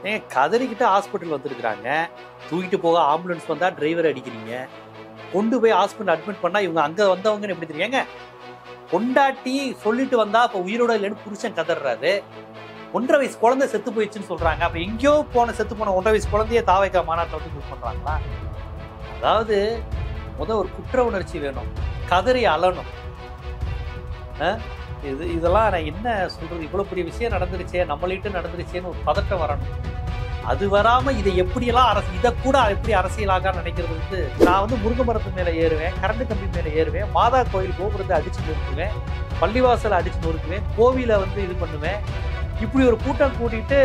ஏன் கதறிக்கிட்டு ஹாஸ்பிட்டல் வந்திருக்கிறாங்க, தூக்கிட்டு போக ஆம்புலன்ஸ் வந்தா டிரைவர் அடிக்கிறீங்க, கொண்டு போய் ஹாஸ்பிட்டல் அட்மிட் பண்ணா இவங்க அங்க வந்தவங்கன்னு எப்படி தெரியுங்க? பொண்டாட்டி சொல்லிட்டு வந்தா அப்ப உயிரோட இல்லைன்னு புருஷன் கதறாரு. 1.5 வயசு குழந்தை செத்து போயிடுச்சுன்னு சொல்றாங்க. அப்ப எங்கேயோ செத்து போன 1.5 வயசு குழந்தைய தாவைக்கா மாநாட்டில் வந்து யூஸ் பண்றாங்களா? அதாவது ஒரு குற்ற உணர்ச்சி வேணும், கதறி அழணும். இதெல்லாம் நான் என்ன சொல்றது, இவ்வளவு பெரிய விஷயம் நடந்துருச்சே, நம்மளிட்டு நடந்துருச்சேன்னு ஒரு பதட்டம் வரணும். அது வராம இதை எப்படியெல்லாம் இதை கூட எப்படி அரசியலாக நினைக்கிறது வந்து, நான் வந்து முருங்கை மரத்து மேல ஏறுவேன், கரண்ட் கம்பி மேல ஏறுவேன், மாதா கோயில் கோபுரத்தை அடிச்சு நொறுக்குவேன், பள்ளிவாசலை அடிச்சு நொறுக்குவேன், கோவிலை வந்து இது பண்ணுவேன். இப்படி ஒரு கூட்டம் கூட்டிட்டு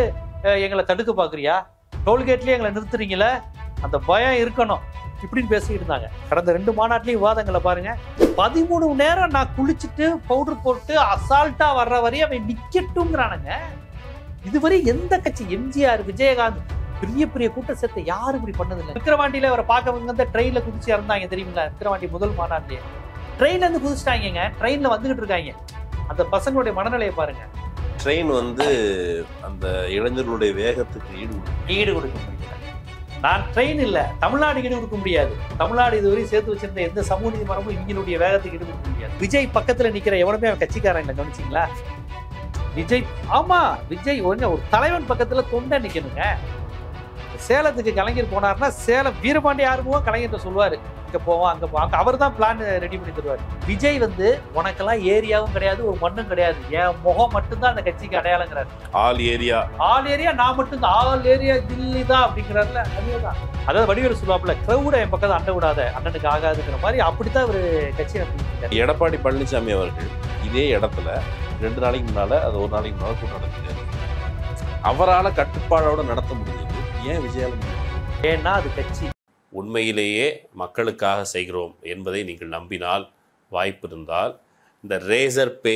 எங்களை தடுக்க பாக்குறியா, டோல்கேட்லயே எங்களை நிறுத்துறீங்களே, அந்த பயம் இருக்கணும் இப்படின்னு பேசிட்டு இருந்தாங்க. கடந்த 2 மாநாட்டிலையும் விவாதங்களை பாருங்க. 13 மணி நேரம் நான் குளிச்சுட்டு பவுடர் போட்டு அசால்ட்டா வர்ற வரையும் அவன் நிக்கட்டும்ங்கிறானுங்க. இதுவரை எந்த கட்சி, எம்ஜிஆர், விஜயகாந்த், பெரிய பெரிய கூட்டம் சேர்த்த யாரும் இப்படி பண்ணதில்லை. விக்கிரவாண்டியில அவரை பார்க்கவங்க வந்து ட்ரெயின்ல குதிச்சு இறந்தாங்க தெரியுங்களா? விக்கிரவாண்டி முதல் மாநாட்டிலேயே ட்ரெயின்ல இருந்து குதிச்சிட்டாங்க. ட்ரெயின்ல வந்துகிட்டு இருக்காங்க. அந்த பசங்களுடைய மனநிலையை பாருங்க. ட்ரெயின் வந்து அந்த இளைஞர்களுடைய வேகத்துக்கு ஈடு கொடுக்க முடியல. நான் ட்ரெயின் இல்ல, தமிழ்நாடு ஈடு கொடுக்க முடியாது. தமிழ்நாடு இதுவரை சேர்த்து வச்சிருந்த எந்த சமூக நீதி மரமும் இவங்களுடைய வேகத்துக்கு ஈடு கொடுக்க முடியாது. விஜய் பக்கத்துல நிக்கிற எவனுமே அவன் கட்சிக்காரன் கவனிச்சிங்களா? விஜய், ஆமா விஜய் ஒரு தலைவன் பக்கத்துல தொண்டை நிக்கணுங்க. சேலத்துக்கு கலைஞர் போனார்னா சேலம் வீரபாண்டி ஆர்வம் கலைஞர்கிட்ட சொல்லுவாரு, இங்க போவோம் அங்க போவோம், அவர் தான் பிளான் ரெடி பண்ணி தருவாரு. விஜய் வந்து உனக்கெல்லாம் ஏரியாவும் கிடையாது, ஒரு மண்ணும் கிடையாது, என் முகம் மட்டும்தான் அந்த கட்சிக்கு அடையாளங்கிறாரு. ஆல் ஏரியா நான் மட்டும்தான், ஆல் ஏரியா தில்லி தான் அப்படிங்கிறாருல. அதேதான், அதாவது வடிவேலு சொல்லுவாப்புல, கிரௌட என் பக்கத்தை அண்டை விடாத, அண்ணனுக்கு ஆகாதுங்கிற மாதிரி. அப்படித்தான் ஒரு கட்சி நடத்திட்டு. எடப்பாடி பழனிசாமி அவர்கள் இதே இடத்துல 2 நாளைக்கு முன்னால, அது 1 நாளைக்கு முன்னால கூட்டம் நடத்திருக்காரு. அவரால் கட்டுப்பாடோட நடத்த முடிஞ்சது, ஏன் விஜயால முடியும்? ஏன்னா அது கட்சி. உண்மையிலேயே மக்களுக்காக செய்கிறோம் என்பதை நீங்கள் நம்பினால், வாய்ப்பு இருந்தால் இந்த ரேசர் பே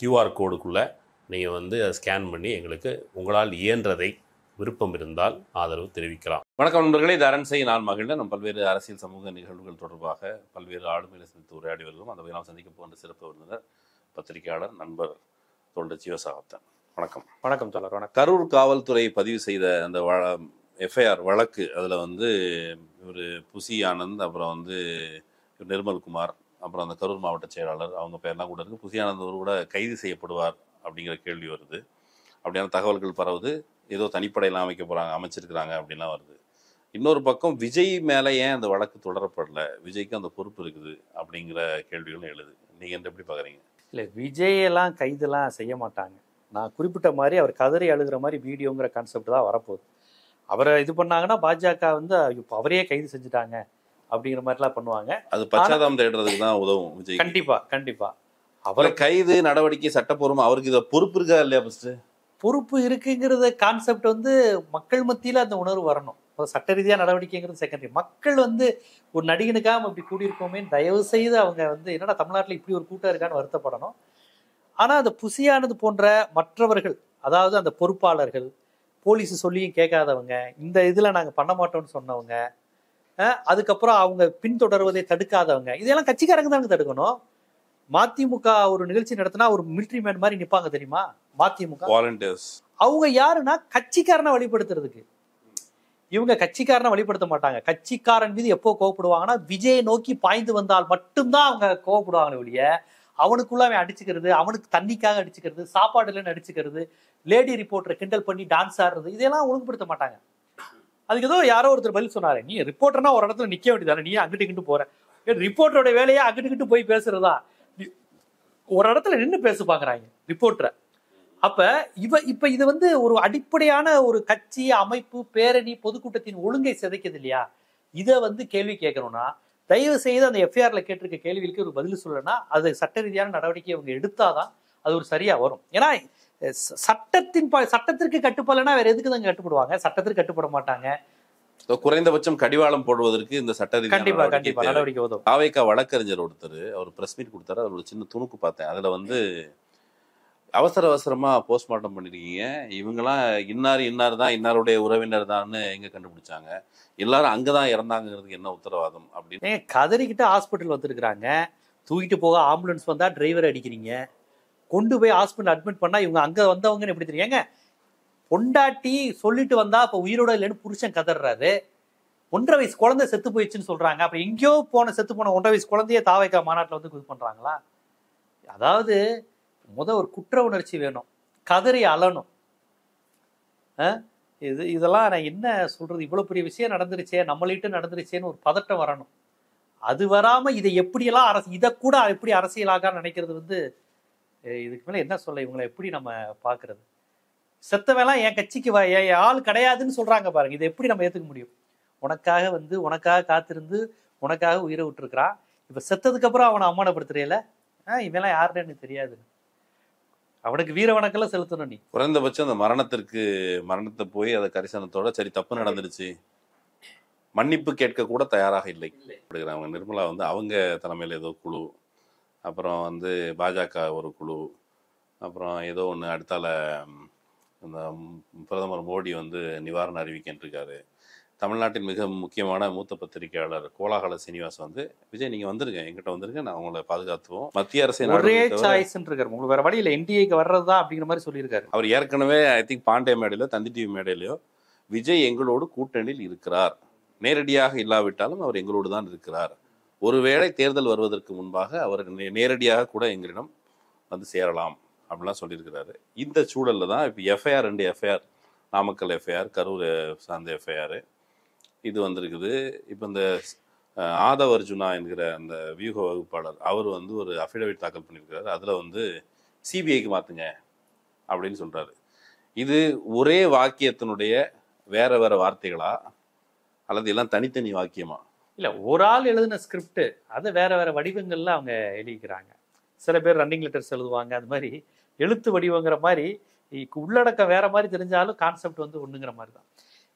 QR கோடுக்குள்ளே நீங்கள் வந்து அதை ஸ்கேன் பண்ணி எங்களுக்கு உங்களால் இயன்றதை, விருப்பம் இருந்தால் ஆதரவு தெரிவிக்கலாம். வணக்கம் நண்பர்களே, இது அரண்சை, நான் மகிழ்ந்தேன். நம் பல்வேறு அரசியல் சமூக நிகழ்வுகள் தொடர்பாக பல்வேறு ஆளுமைகளை சந்தித்து உரையாடி வருகிறோம். அந்த வகையில் நாம் சந்திக்க போன்ற சிறப்பு விருந்தினர் பத்திரிகையாளர் நண்பர் தொண்டர் சிவசாகத்தன். வணக்கம். வணக்கம் தோழர். வணக்கம். கரூர் காவல்துறை பதிவு செய்த அந்த FIR வழக்கு, அதில் வந்து இவர் புசி ஆனந்த், அப்புறம் வந்து நிர்மல்குமார், அப்புறம் அந்த கரூர் மாவட்ட செயலாளர், அவங்க பேர்லாம் கூட இருக்குது. புசி ஆனந்த் கூட கைது செய்யப்படுவார் அப்படிங்கிற கேள்வி வருது. அப்படியான தகவல்கள் பரவுது. ஏதோ தனிப்படையெல்லாம் அமைச்சிருக்கிறாங்க அப்படின்லாம் வருது. இன்னொரு பக்கம் விஜய் மேலே ஏன் அந்த வழக்கு தொடரப்படல, விஜய்க்கு அந்த பொறுப்பு இருக்குது அப்படிங்கிற கேள்விகளும் எழுது. நீங்கள் என்ன எப்படி பார்க்குறீங்க? இல்லை, விஜயெல்லாம் கைதெல்லாம் செய்ய மாட்டாங்க. நான் குறிப்பிட்ட மாதிரி அவர் கதறி அழுகிற மாதிரி வீடியோங்கிற கான்செப்ட் தான் வரப்போகுது. அவரை இது பண்ணாங்கன்னா பாஜக வந்து இப்போ அவரையே கைது செஞ்சுட்டாங்க அப்படிங்கிற மாதிரிலாம் பண்ணுவாங்க. அது பச்சாதாபம் தேடுறதுக்கு தான் உதவும் விஜய். கண்டிப்பா அவரை கைது நடவடிக்கை சட்டப்பூர்வம், அவருக்கு இதை பொறுப்பு இருக்கா இல்லையா? ஃபர்ஸ்ட் பொறுப்பு இருக்குங்கிறத கான்செப்ட் வந்து மக்கள் மத்தியில் அந்த உணர்வு வரணும். சட்ட ரீதியாக நடவடிக்கைங்கிறது செகண்டரி. மக்கள் வந்து ஒரு நடிகனுக்காக இப்படி கூடியிருக்கோமே, தயவு செய்து அவங்க வந்து என்னடா தமிழ்நாட்டில் இப்படி ஒரு கூட்டம் இருக்கான்னு வருத்தப்படணும். ஆனால் அந்த புசியானது போன்ற மற்றவர்கள், அதாவது அந்த பொறுப்பாளர்கள், போலீஸ் சொல்லியும் கேட்காதவங்க, இந்த இதில் நாங்கள் பண்ண மாட்டோம்னு சொன்னவங்க, அதுக்கப்புறம் அவங்க பின்தொடர்வதை தடுக்காதவங்க, இதெல்லாம் கட்சிக்காரங்க தானே தடுக்கணும். மதிமுக ஒரு நிகழ்ச்சி நடத்தினா ஒரு மிலிட்ரி மேன் மாதிரி நிற்பாங்க தெரியுமா? மதிமுக வாலண்டியர்ஸ். அவங்க யாருன்னா கட்சிக்காரனை வழிபடுத்துறதுக்கு. இவங்க கட்சிக்காரனை வழிபடுத்த மாட்டாங்க. கட்சிக்காரன் மீது எப்போ கோவப்படுவாங்கன்னா விஜயை நோக்கி பாய்ந்து வந்தால் மட்டும்தான் அவங்க கோவப்படுவாங்க ஒழிய, அவனுக்குள்ள அவன் அடிச்சுக்கிறது, அவனுக்கு தண்ணிக்காக அடிச்சுக்கிறது, சாப்பாடு இல்லைன்னு அடிச்சுக்கிறது, லேடி ரிப்போர்ட்டரை கிண்டல் பண்ணி டான்ஸ் ஆடுறது, இதெல்லாம் ஒழுங்குபடுத்த மாட்டாங்க. அதுக்கு ஏதோ யாரோ ஒருத்தர் பதில் சொன்னாரு, நீ ரிப்போர்ட்டர்னா ஒரு இடத்துல நிக்க வேண்டியதானே, நீ அங்கிட்டு இங்கிட்டு போற, ரிப்போர்ட்டரோட வேலையா அங்கிட்டு போய் பேசுறதா, ஒரு இடத்துல நின்று பேச பாக்குறாங்க ரிப்போர்ட்டரை. அப்ப இப்ப இது வந்து ஒரு அடிப்படையான ஒரு கட்சி அமைப்பு, பேரணி, பொதுக்கூட்டத்தின் ஒழுங்கை சிதைக்குது இல்லையா? இதை வந்து கேள்வி கேட்கணும்னா தயவு செய்து அந்த FIRல கேட்டிருக்க கேள்விகளுக்கு ஒரு பதில் சொல்லனா அது சட்ட ரீதியான நடவடிக்கை அவங்க எடுத்தாதான் அது ஒரு சரியா வரும். ஏன்னா சட்டத்திற்கு கட்டுப்படலைன்னா வேற எதுக்கு தான் கட்டுப்படுவாங்க? சட்டத்திற்கு கட்டுப்பட மாட்டாங்க. குறைந்தபட்சம் கடிவாளம் போடுவதற்கு இந்த சட்ட கண்டிப்பா நடவடிக்கை உதவும். தாவேகா வழக்கறிஞர் ஒருத்தர் அவர் பிரஸ் மீட் கொடுத்தாரு. அவர் ஒரு சின்ன துணுக்கு பார்த்தேன். அதுல வந்து அவசரமா போஸ்ட்மார்ட்டம் பண்ணிருக்கீங்க, இவங்கெல்லாம் இன்னார் தான் இன்னாருடைய உறவினர் தான்னு எங்க கண்டுபிடிச்சாங்க, எல்லாரும் அங்கதான் இறந்தாங்கிறதுக்கு என்ன உத்தரவாதம் அப்படின்னு கதறிக்கிட்டு ஹாஸ்பிட்டல் வந்திருக்கிறாங்க. தூக்கிட்டு போக ஆம்புலன்ஸ் வந்தா டிரைவர் அடிக்கிறீங்க, கொண்டு போய் ஹாஸ்பிட்டல் அட்மிட் பண்ணா இவங்க அங்க வந்தவங்கன்னு எப்படி தெரியுங்க? பொண்டாட்டி சொல்லிட்டு வந்தா அப்ப உயிரோட இல்லைன்னு புருஷன் கதறாரு. 1.5 வயசு குழந்தை செத்து போயிடுச்சுன்னு சொல்றாங்க. அப்ப எங்கேயோ செத்து போன 1.5 வயசு குழந்தைய தாவைக்கா மாநாட்டில் வந்து இது பண்றாங்களா? அதாவது ஒரு குற்ற உணர்ச்சி வேணும், கதறி அழணும். இதெல்லாம் நான் என்ன சொல்றது, இவ்வளவு பெரிய விஷயம் நடந்துருச்சே, நம்மளிட்டு நடந்துருச்சேன்னு ஒரு பதட்டம் வரணும். அது வராம இதை எப்படியெல்லாம் இதை கூட எப்படி அரசியலாக நினைக்கிறது வந்து இதுக்கு மேல என்ன சொல்ல, இவங்களை எப்படி நம்ம பாக்குறது? செத்தவெல்லாம் என் கட்சிக்கு என் ஆள் கிடையாதுன்னு சொல்றாங்க பாருங்க, இதை எப்படி நம்ம ஏத்துக்க முடியும்? உனக்காக காத்திருந்து உனக்காக உயிரை விட்டுருக்கிறான். இப்ப செத்ததுக்கு அப்புறம் அவனை அவமானப்படுத்துறீல, இவெல்லாம் யாருன்னு எனக்கு தெரியாது. அவனுக்கு வீர வணக்கெல்லாம் செலுத்தணும். நீ குறைந்தபட்சம் அந்த மரணத்தை போய் அதை கரிசனத்தோட சரி தப்பு நடந்துருச்சு மன்னிப்பு கேட்க கூட தயாராக இல்லை. அவங்க நிர்மலா வந்து அவங்க தலைமையில் ஏதோ குழு, அப்புறம் வந்து பாஜக ஒரு குழு, அப்புறம் ஏதோ ஒன்று அடுத்தால இந்த பிரதமர் மோடி வந்து நிவாரணம் அறிவிக்கின்றிருக்காரு. தமிழ்நாட்டின் மிக முக்கியமான மூத்த பத்திரிகையாளர் கோலாகல சீனிவாஸ் வந்து, விஜய் நீங்க வந்துருங்க, எங்கிட்ட வந்துருங்க, நான் உங்களை பாதுகாத்துவோம், மத்திய அரசு ஒரே சாய்ஸ் இருக்காரு, உங்களுக்கு வேற வழி இல்லை, என்டிஏக்கு வர்றதுதான் அப்படிங்கிற மாதிரி சொல்லியிருக்காரு. அவர் ஏற்கனவே ஐ திங்க் பாண்டே மேடையிலோ தந்தி டிவி மேடையிலோ விஜய் எங்களோடு கூட்டணியில் இருக்கிறார், நேரடியாக இல்லாவிட்டாலும் அவர் எங்களோடு தான் இருக்கிறார், ஒருவேளை தேர்தல் வருவதற்கு முன்பாக அவர் நேரடியாக கூட எங்களிடம் வந்து சேரலாம் அப்படிலாம் சொல்லியிருக்கிறாரு. இந்த சூழல்ல தான் இப்போ FIR 2 FIR, Namakkal FIR, Karur சார்ந்த எஃப்ஐஆர் இது வந்திருக்குது. இப்போ இந்த ஆதவ் அர்ஜுனா என்கிற அந்த வியூக வகுப்பாளர் அவர் வந்து ஒரு அஃபிடவிட் தாக்கல் பண்ணியிருக்கிறாரு. அதில் வந்து சிபிஐக்கு மாற்றுங்க அப்படின்னு சொல்கிறாரு. இது ஒரே வாக்கியத்தினுடைய வேற வேற வார்த்தைகளா அல்லது எல்லாம் தனித்தனி வாக்கியமா? இல்லை, ஒரு ஆள் எழுதின ஸ்கிரிப்ட் அதை வேற வேற வடிவங்கள்ல அவங்க எழுதிக்கிறாங்க. சில பேர் ரன்னிங் லெட்டர்ஸ் எழுதுவாங்க. அது மாதிரி எழுத்து வடிவங்கிற மாதிரி உள்ளடக்கம் வேற மாதிரி தெரிஞ்சாலும் கான்செப்ட் வந்து ஒண்ணுங்கிற மாதிரி தான்.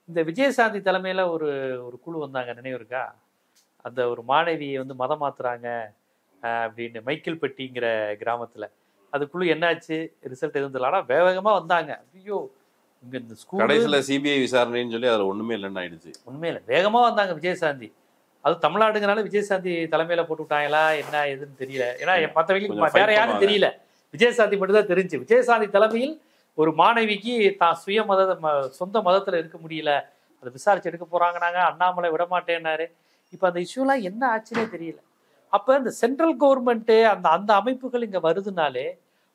இந்த விஜயசாந்தி தலைமையில ஒரு குழு வந்தாங்க, நினைவு இருக்கா? அந்த ஒரு மாணவியை வந்து மதம் மாத்துறாங்க அப்படின்னு மைக்கேல்பட்டிங்கிற கிராமத்துல. அது குழு என்னாச்சு, ரிசல்ட் எதுவும் தெரியல. ஆனா வேகமா வந்தாங்க. ஐயோ, இங்க இந்த ஸ்கூல் கடைசியில சிபிஐ விசாரணைன்னு சொல்லி அதுல ஒண்ணுமே இல்லைன்னு ஆயிடுச்சு. உண்மையில வேகமா வந்தாங்க விஜயசாந்தி. அது தமிழ்நாடுங்கனால விஜயசாந்தி தலைமையில போட்டு விட்டாங்களா என்ன எதுன்னு தெரியல. ஏன்னா மற்றவங்களுக்கு வேற யாரும் தெரியல, விஜயசாந்தி மட்டும் தான் தெரிஞ்சு. விஜயசாந்தி தலைமையில் ஒரு மாணவிக்கு தான் சொந்த மதத்துல இருக்க முடியல, அதை விசாரிச்சு எடுக்க போறாங்கன்னாங்க. அண்ணாமலை விடமாட்டேன்னாரு. இப்ப அந்த இஷ்யூலாம் என்ன ஆச்சுன்னே தெரியல. அப்ப இந்த சென்ட்ரல் கவர்மெண்ட் அந்த அமைப்புகள் இங்க வருதுனாலே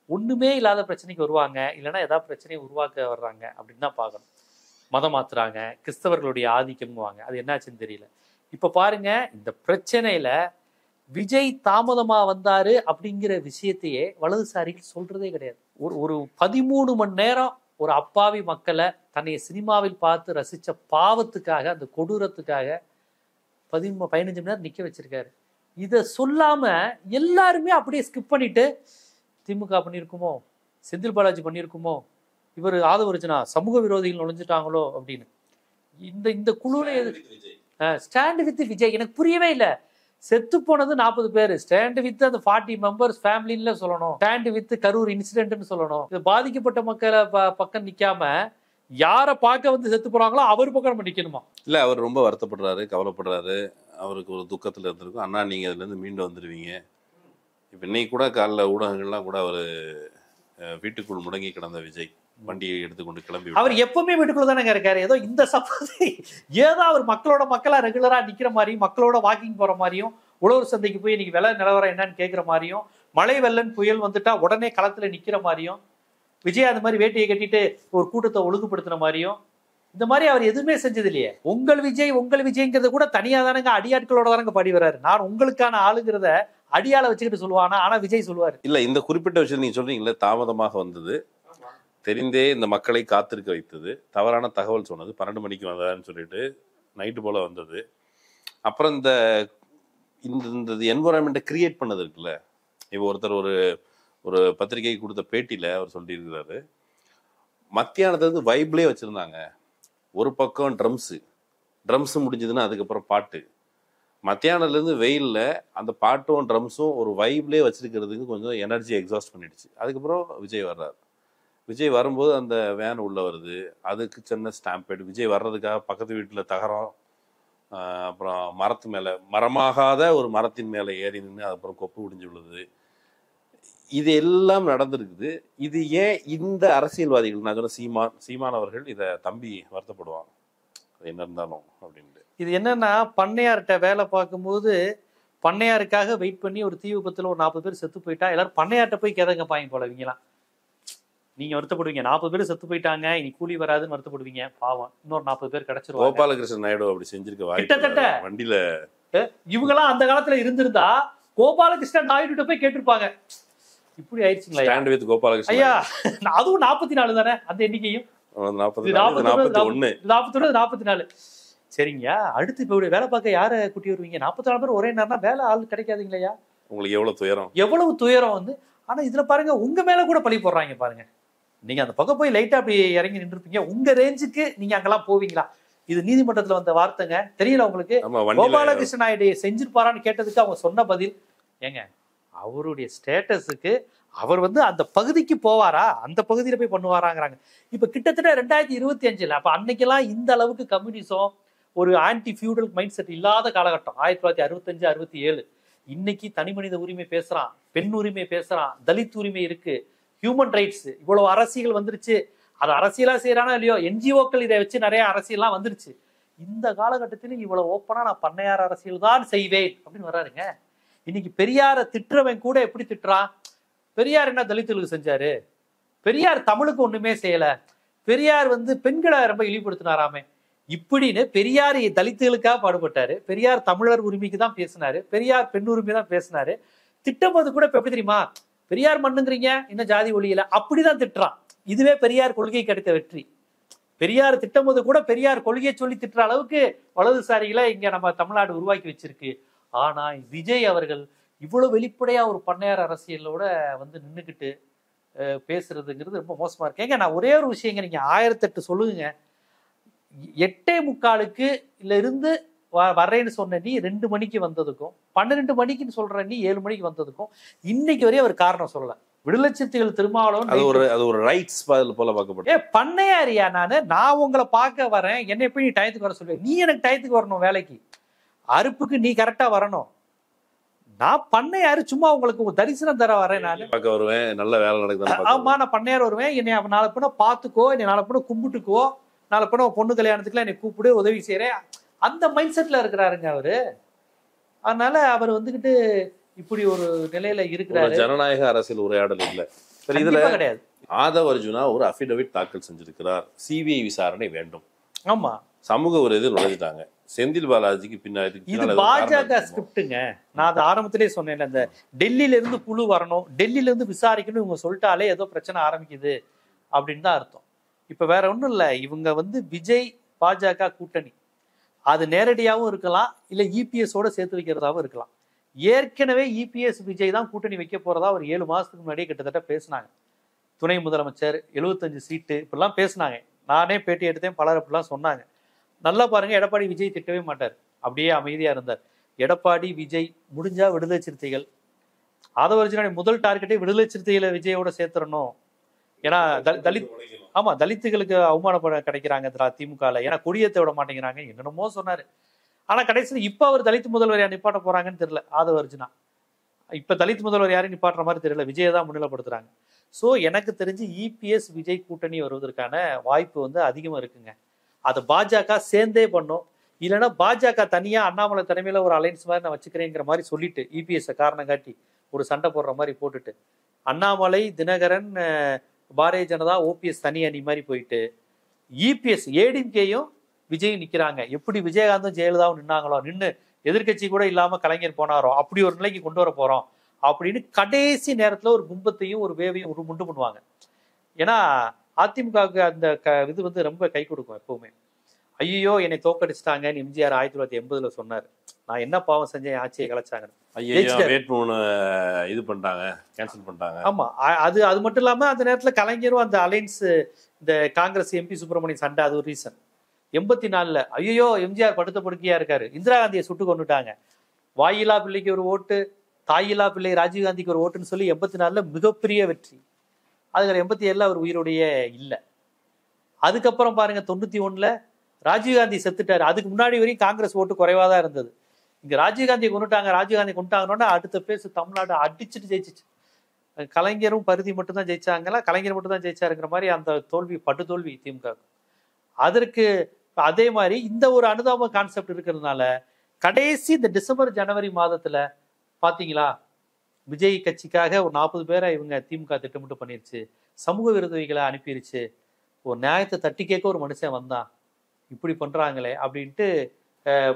ஒண்ணுமே இல்லாத பிரச்சனைக்கு வருவாங்க, இல்லைன்னா ஏதாவது பிரச்சனையை உருவாக்க வர்றாங்க அப்படின்னு தான் பார்க்கணும். மதம் மாத்துறாங்க, கிறிஸ்தவர்களுடைய ஆதிக்கம்வாங்க, அது என்னாச்சுன்னு தெரியல. இப்ப பாருங்க, இந்த பிரச்சனையில விஜய் தாமதமா வந்தாரு அப்படிங்கிற விஷயத்தையே வலதுசாரிகள் சொல்றதே கிடையாது. ஒரு 13 மணி நேரம் ஒரு அப்பாவி மக்களை தன்னை சினிமாவில் பார்த்து ரசிச்ச பாவத்துக்காக, அந்த கொடூரத்துக்காக 15 மணி நேரம் நிக்க வச்சிருக்காரு. இதை சொல்லாம எல்லாருமே அப்படியே ஸ்கிப் பண்ணிட்டு திமுக பண்ணியிருக்குமோ, செந்தில் பாலாஜி பண்ணியிருக்குமோ, இவர் ஆதவர்ஜுனா சமூக விரோதிகள் நுழைஞ்சிட்டாங்களோ அப்படின்னு. இந்த குழுல ஸ்டாண்ட் வித் விஜய் எனக்கு புரியவே இல்லை. செத்து போனது 40 பேர், ஸ்டாண்ட் வித் அந்த 40 மெம்பர்ஸ் ஃபேமிலின்னு சொல்லணும், ஸ்டாண்ட் வித் கரூர் இன்சிடென்ட்னு சொல்லணும். இது பாதிக்கப்பட்ட மக்களை பக்கம் நிக்காம யாரை பார்க்க வந்து செத்து போறாங்களோ அவர் பக்கம் நம்ம நிக்கணுமா? இல்ல, அவர் ரொம்ப வருத்தப்படுறாரு, கவலைப்படுறாரு, அவருக்கு ஒரு துக்கத்துல இருந்திருக்கும். அண்ணா நீங்க அதுல இருந்து மீண்டு வந்துருவீங்க. இப்ப இன்னைக்கு கூட காலைல ஊடகங்கள்லாம் கூட அவர் வீட்டுக்குள் முடங்கி கிடந்த விஜய் வண்டியை எடுத்துக்கொண்டு கிளம்பி, அவர் எப்பவுமே வீட்டுக்குள்ள தானே இருக்காரு. ஏதோ இந்த சம்பவத்தை ஏதோ அவர் மக்களா ரெகுலரா நிக்கிற மாதிரியும், மக்களோட வாக்கிங் போற மாதிரியும், உழவர் சந்தைக்கு போய் இன்னைக்கு விலை நிலவரம் என்னன்னு கேட்கிற மாதிரியும், மழை வெள்ளம் புயல் வந்துட்டா உடனே களத்துல நிக்கிற மாதிரியும், விஜய் அந்த மாதிரி வேட்டியை கட்டிட்டு ஒரு கூட்டத்தை ஒழுங்குபடுத்துற மாதிரியும், இந்த மாதிரி அவர் எதுவுமே செஞ்சது இல்லையே. உங்கள் விஜய்ங்கிறத கூட தனியா தானங்க அடியாட்களோட தானங்க பாடி வர்றாரு. நான் உங்களுக்கான ஆளுங்கிறத அடியாளை வச்சுக்கிட்டு சொல்லுவானா, ஆனா விஜய் சொல்லுவாரு. இல்ல, இந்த குறிப்பிட்ட விஷயம் நீங்க சொல்றீங்களே, தாமதமாக வந்தது, தெரிந்தே இந்த மக்களை காத்திருக்க வைத்தது, தவறான தகவல் சொன்னது, 12 மணிக்கு வந்ததான்னு சொல்லிட்டு நைட்டு போல வந்தது, அப்புறம் இந்த என்வரான்மெண்ட்டை கிரியேட் பண்ணது இருக்குல்ல. இப்போ ஒருத்தர் ஒரு பத்திரிகைக்கு கொடுத்த பேட்டியில அவர் சொல்லியிருக்கிறாரு, மத்தியானத்துல இருந்து வைப்லேயே வச்சிருந்தாங்க. ஒரு பக்கம் ட்ரம்ஸ் முடிஞ்சதுன்னா அதுக்கப்புறம் பாட்டு, மத்தியானத்துல இருந்து வெயில்ல அந்த பாட்டும் ட்ரம்ஸும் ஒரு வைப்லேயே வச்சிருக்கிறதுக்கு கொஞ்சம் எனர்ஜி எக்ஸாஸ்ட் பண்ணிடுச்சு. அதுக்கப்புறம் விஜய் வர்றாரு. விஜய் வரும்போது அந்த வேன் உள்ள வருது, அதுக்கு சின்ன ஸ்டாம்பேட், விஜய் வர்றதுக்காக பக்கத்து வீட்டில் தகரம், அப்புறம் மரத்து மேலே மரமாகாத ஒரு மரத்தின் மேலே ஏறி நின்று அப்புறம் கொப்பு முடிஞ்சு விழுது. இது எல்லாம் நடந்திருக்குது. இது ஏன் இந்த அரசியல்வாதிகள், நான் சொன்ன சீமான் அவர்கள் இதை தம்பி வருத்தப்படுவாங்க என்ன இருந்தாலும் அப்படின்ட்டு. இது என்னன்னா, பண்ணையார்கிட்ட வேலை பார்க்கும்போது பண்ணையாருக்காக வெயிட் பண்ணி ஒரு தீ விபத்துல ஒரு 40 பேர் செத்து போயிட்டா எல்லாரும் பண்ணையார்ட்ட போய் கேதங்க பாயும் போல இவங்கலாம். நீங்க வருத்தப்படுவீங்க, 40 பேர் செத்து போயிட்டாங்க இனி கூலி வராதுன்னு வருத்தப்படுவீங்க. பாவம், இன்னொரு 40 பேர் கிடைச்சிருவாங்க. கோபாலகிருஷ்ணன் நாயுடு அப்படி செஞ்சிருக்க வாய்ப்பு கிட்டத்தட்ட வண்டியில இவங்கெல்லாம் அந்த காலத்துல இருந்திருந்தா கோபாலகிருஷ்ணன் நாயுடு போய் கேட்டிருப்பாங்க. இப்படி ஆயிடுச்சுங்களா ஸ்டாண்ட் வித் கோபாலகிருஷ்ணன் ஐயா? அதுவும் 44 தானே அந்த எண்ணிக்கையும்? 44. சரிங்க, அடுத்து இப்ப வேலை பார்க்க யார கூட்டி வருவீங்க? 44 பேர் ஒரே நேரம்னா வேலை ஆள் கிடைக்காதுங்களையா? உங்களுக்கு எவ்வளவு துயரம், எவ்வளவு துயரம் வந்து. ஆனா இதுல பாருங்க, உங்க மேல கூட பழி போடுறாங்க பாருங்க. நீங்க அந்த பக்கம் போய் லைட்டா அப்படி இறங்கி நின்றுப்பீங்க, உங்க ரேஞ்சுக்கு நீங்க அங்கெல்லாம் போவீங்களா? இது நீதிமன்றத்துல வந்த வார்த்தைங்க, தெரியல உங்களுக்கு? கோபாலகிருஷ்ணன் நாயுடு செஞ்சிருப்பாரான்னு கேட்டதுக்கு அவங்க சொன்ன பதில், ஏங்க அவருடைய ஸ்டேட்டஸுக்கு அவர் வந்து அந்த பகுதிக்கு போவாரா, அந்த பகுதியில போய் பண்ணுவாராங்கிறாங்க. இப்ப கிட்டத்தட்ட 2025 அப்ப அன்னைக்கெல்லாம் இந்த அளவுக்கு கம்யூனிசம், ஒரு ஆன்டி ஃபியூடல் மைண்ட் செட் இல்லாத காலகட்டம் 1965 67. இன்னைக்கு தனி மனித உரிமை பேசுறான், பெண் உரிமை பேசுறான், தலித் உரிமை இருக்கு, ஹியூமன் ரைட்ஸ், இவ்வளவு அரசியல் வந்துருச்சு. அது அரசியலா செய்யறானா இல்லையோ, என்ஜிஓக்கள் இதை வச்சு நிறைய அரசியல்லாம் வந்துருச்சு. இந்த காலகட்டத்திலும் இவ்வளவு ஓப்பனா நான் பண்ணையார் அரசியல் தான் செய்வேன் அப்படின்னு வர்றாருங்க. இன்னைக்கு பெரியார திட்டுறவன் கூட எப்படி திட்டுறான்? பெரியார் என்ன தலித்துகளுக்கு செஞ்சாரு? பெரியார் தமிழுக்கு ஒண்ணுமே செய்யல. பெரியார் வந்து பெண்களை ரொம்ப இழிவுபடுத்தினாராமே. இப்படின்னு பெரியார் தலித்துகளுக்காக பாடுபட்டாரு. பெரியார் தமிழர் உரிமைக்கு தான் பேசினாரு. பெரியார் பெண் உரிமை தான் பேசினாரு. திட்டும்போது கூட இப்ப எப்படி தெரியுமா? பெரியார் மண்ணுங்கிறீங்க, இன்னும் ஜாதி ஒளியில, அப்படிதான் திட்டுறான். இதுவே பெரியார் கொள்கை கிடைத்த வெற்றி. பெரியார் திட்டும்போது கூட பெரியார் கொள்கையை சொல்லி திட்டுற அளவுக்கு வலதுசாரிகளை இங்க நம்ம தமிழ்நாடு உருவாக்கி வச்சிருக்கு. ஆனா விஜய் அவர்கள் இவ்வளவு வெளிப்படையா ஒரு பண்ணையார் அரசியலோட வந்து நின்றுக்கிட்டு பேசுறதுங்கிறது ரொம்ப மோசமா இருக்கு. ஏங்க நான் ஒரே ஒரு விஷயங்க, நீங்க 1008 சொல்லுங்க, 8:45 இருந்து வர்றேன்னு சொன்ன நீ 2 மணிக்கு வந்ததுக்கும், 12 மணிக்குன்னு சொல்ற நீ 7 மணிக்கு வந்ததுக்கும் இன்னைக்கு வரையும் அவர் காரணம் சொல்லல. விடுதலை சிறுத்தைகள் திருமாவளவன் அது ஒரு ரைட்ஸ் போல பார்க்கப்பட்டு, பண்ணையாரியா நான் உங்களை பார்க்க வரேன், என்னை போய் நீ டயத்துக்கு வர சொல்லுவேன். நீ எனக்கு டயத்துக்கு வரணும், வேலைக்கு அறுப்புக்கு நீ கரெக்டா வரணும். நான் பண்ணையாரு சும்மா உங்களுக்கு தரிசனம் தர வரேன், நான் பார்க்க வருவேன், நல்ல வேலை நடக்குது. ஆமா, நான் பண்ணையார் வருவேன், என்னை நாளை போனா பாத்துக்கோ, என்னை நாளை போனா கும்பிட்டுக்கோ, நாளை போனா பொண்ணு கல்யாணத்துக்குலாம் என்னை கூப்பிடு, உதவி செய்யறேன், அந்த மைண்ட் செட்ல இருக்கிறாருங்க அவரு. அதனால அவர் வந்துகிட்டு இப்படி ஒரு நிலையில இருக்கிறாரு. ஜனநாயக அரசியல் உரையாடல் இல்ல இதுல கிடையாது. ஆதவ் அர்ஜுனா ஒரு அபிடவிட் தாக்கல் செஞ்சிருக்கிறார், சிபிஐ விசாரணை வேண்டும். ஆமா, சமூக ஒரு இது நுழைஞ்சிட்டாங்க. செந்தில் பாலாஜிக்கு பின்னாடி இது பாஜக ஸ்கிரிப்டுங்க. நான் அது ஆரம்பத்திலேயே சொன்னேன், அந்த டெல்லியில இருந்து குழு வரணும், டெல்லியில இருந்து விசாரிக்கணும், இவங்க சொல்லிட்டாலே ஏதோ பிரச்சனை ஆரம்பிக்குது அப்படின்னு தான் அர்த்தம். இப்ப வேற ஒண்ணும் இல்ல, இவங்க வந்து விஜய் பாஜக கூட்டணி, அது நேரடியாகவும் இருக்கலாம், இல்ல இபிஎஸோட சேர்த்து வைக்கிறதாவும் இருக்கலாம். ஏற்கனவே இபிஎஸ் விஜய் தான் கூட்டணி வைக்க போறதா ஒரு 7 மாசத்துக்கு முன்னாடியே கிட்டத்தட்ட பேசினாங்க. துணை முதலமைச்சர் 75 சீட்டு இப்படிலாம் பேசினாங்க. நானே பேட்டி எடுத்தேன், பலர் அப்படிலாம் சொன்னாங்க. நல்லா பாருங்க, எடப்பாடி விஜய் திட்டவே மாட்டார், அப்படியே அமைதியா இருந்தார். எடப்பாடி விஜய் முடிஞ்சா விடுதலை சிறுத்தைகள், ஆதவ அர்ஜுனா முதல் டார்கெட்டே விடுதலை சிறுத்தைகளை விஜயோட சேர்த்துடணும். ஏன்னா தலித், ஆமா, தலித்துகளுக்கு அவமானப்பட கிடைக்கிறாங்க திமுகல, ஏன்னா கொடியேற்ற விட மாட்டேங்கிறாங்க, என்னென்னமோ சொன்னாரு. ஆனா கடைசியில் இப்ப அவர் தலித் முதல்வர் யார் நிப்பாட்ட போறாங்கன்னு தெரியல. ஆதவ அர்ஜுனா இப்ப தலித் முதல்வர் யாரும் நிப்பாட்டுற மாதிரி தெரியல, விஜயை தான் முன்னிலைப்படுத்துறாங்க. ஸோ எனக்கு தெரிஞ்சு இபிஎஸ் விஜய் கூட்டணி வருவதற்கான வாய்ப்பு வந்து அதிகமா இருக்குங்க. அதை பாஜக சேர்ந்தே பண்ணும். இல்லைன்னா பாஜக தனியா அண்ணாமலை தலைமையில ஒரு அலைன்ஸ் மாதிரி நான் வச்சுக்கிறேங்கிற மாதிரி சொல்லிட்டு இபிஎஸ் காரணம் காட்டி ஒரு சண்டை போடுற மாதிரி போட்டுட்டு, அண்ணாமலை, தினகரன், பாரதிய ஜனதா, ஓபிஎஸ் தனி அணி மாதிரி போயிட்டு, இபிஎஸ் ஏடிஎம்கேயும் விஜயும் நிக்கிறாங்க. எப்படி விஜயகாந்தும் ஜெயலலிதாவும் நின்னாங்களோ, நின்று எதிர்கட்சி கூட இல்லாம கலைஞர் போனாரோ, அப்படி ஒரு நிலைக்கு கொண்டு வர போறோம் அப்படின்னு கடைசி நேரத்துல ஒரு கும்பத்தையும் ஒரு வேவையும் ஒரு முண்டு பண்ணுவாங்க. ஏன்னா அதிமுகவுக்கு அந்த இது வந்து ரொம்ப கை கொடுக்கும் எப்பவுமே. ஐயோ என்னை தோக்கடிச்சிட்டாங்க, எம்ஜிஆர் 1980 சொன்னாரு, நான் என்ன பாவம் செஞ்சேன், ஆட்சியை கலைச்சாங்க, இது பண்ணிட்டாங்க, கேன்சல் பண்ணிட்டாங்க. ஆமா, அது மட்டும் இல்லாம அந்த நேரத்துல கலைஞரும் அந்த அலைன்ஸ், இந்த காங்கிரஸ் எம்பி சுப்பிரமணியன் சண்டை, அது ஒரு ரீசன். 84 ஐயோ எம்ஜிஆர் படுத்த படுக்கையா இருக்காரு, இந்திரா காந்தியை சுட்டு கொண்டுட்டாங்க, வாயிலா பிள்ளைக்கு ஒரு ஓட்டு, தாயிலா பிள்ளை ராஜீவ்காந்திக்கு ஒரு ஓட்டுன்னு சொல்லி 84 மிகப்பெரிய வெற்றி. அதுக்கு 87 அவர் உயிரோடைய இல்லை. அதுக்கப்புறம் பாருங்க 91 ராஜீவ்காந்தி செத்துட்டாரு. அதுக்கு முன்னாடி வரையும் காங்கிரஸ் ஓட்டு குறைவா தான் இருந்தது. இங்க ராஜீவ்காந்தியை கொண்டுட்டாங்க, ராஜீவ்காந்தி கொண்டுட்டாங்கன்னா அடுத்த பேசு தமிழ்நாடு அடிச்சுட்டு ஜெயிச்சிச்சு. கலைஞரும் பருதி மட்டும் தான் ஜெயிச்சாங்களா, கலைஞர் மட்டும் தான் ஜெயிச்சாருங்கிற மாதிரி அந்த தோல்வி படுதோல்வி திமுக. அதற்கு அதே மாதிரி இந்த ஒரு அனுதாப கான்செப்ட் இருக்கிறதுனால கடைசி இந்த டிசம்பர் ஜனவரி மாதத்துல பாத்தீங்களா, விஜய் கட்சிக்காக ஒரு 40 பேரை இவங்க திமுக திட்டமிட்டு பண்ணிருச்சு, சமூக விரோதிகளை அனுப்பிருச்சு, ஒரு நியாயத்தை தட்டி கேட்க ஒரு மனுஷன் வந்தான், இப்படி பண்றாங்களே அப்படின்ட்டு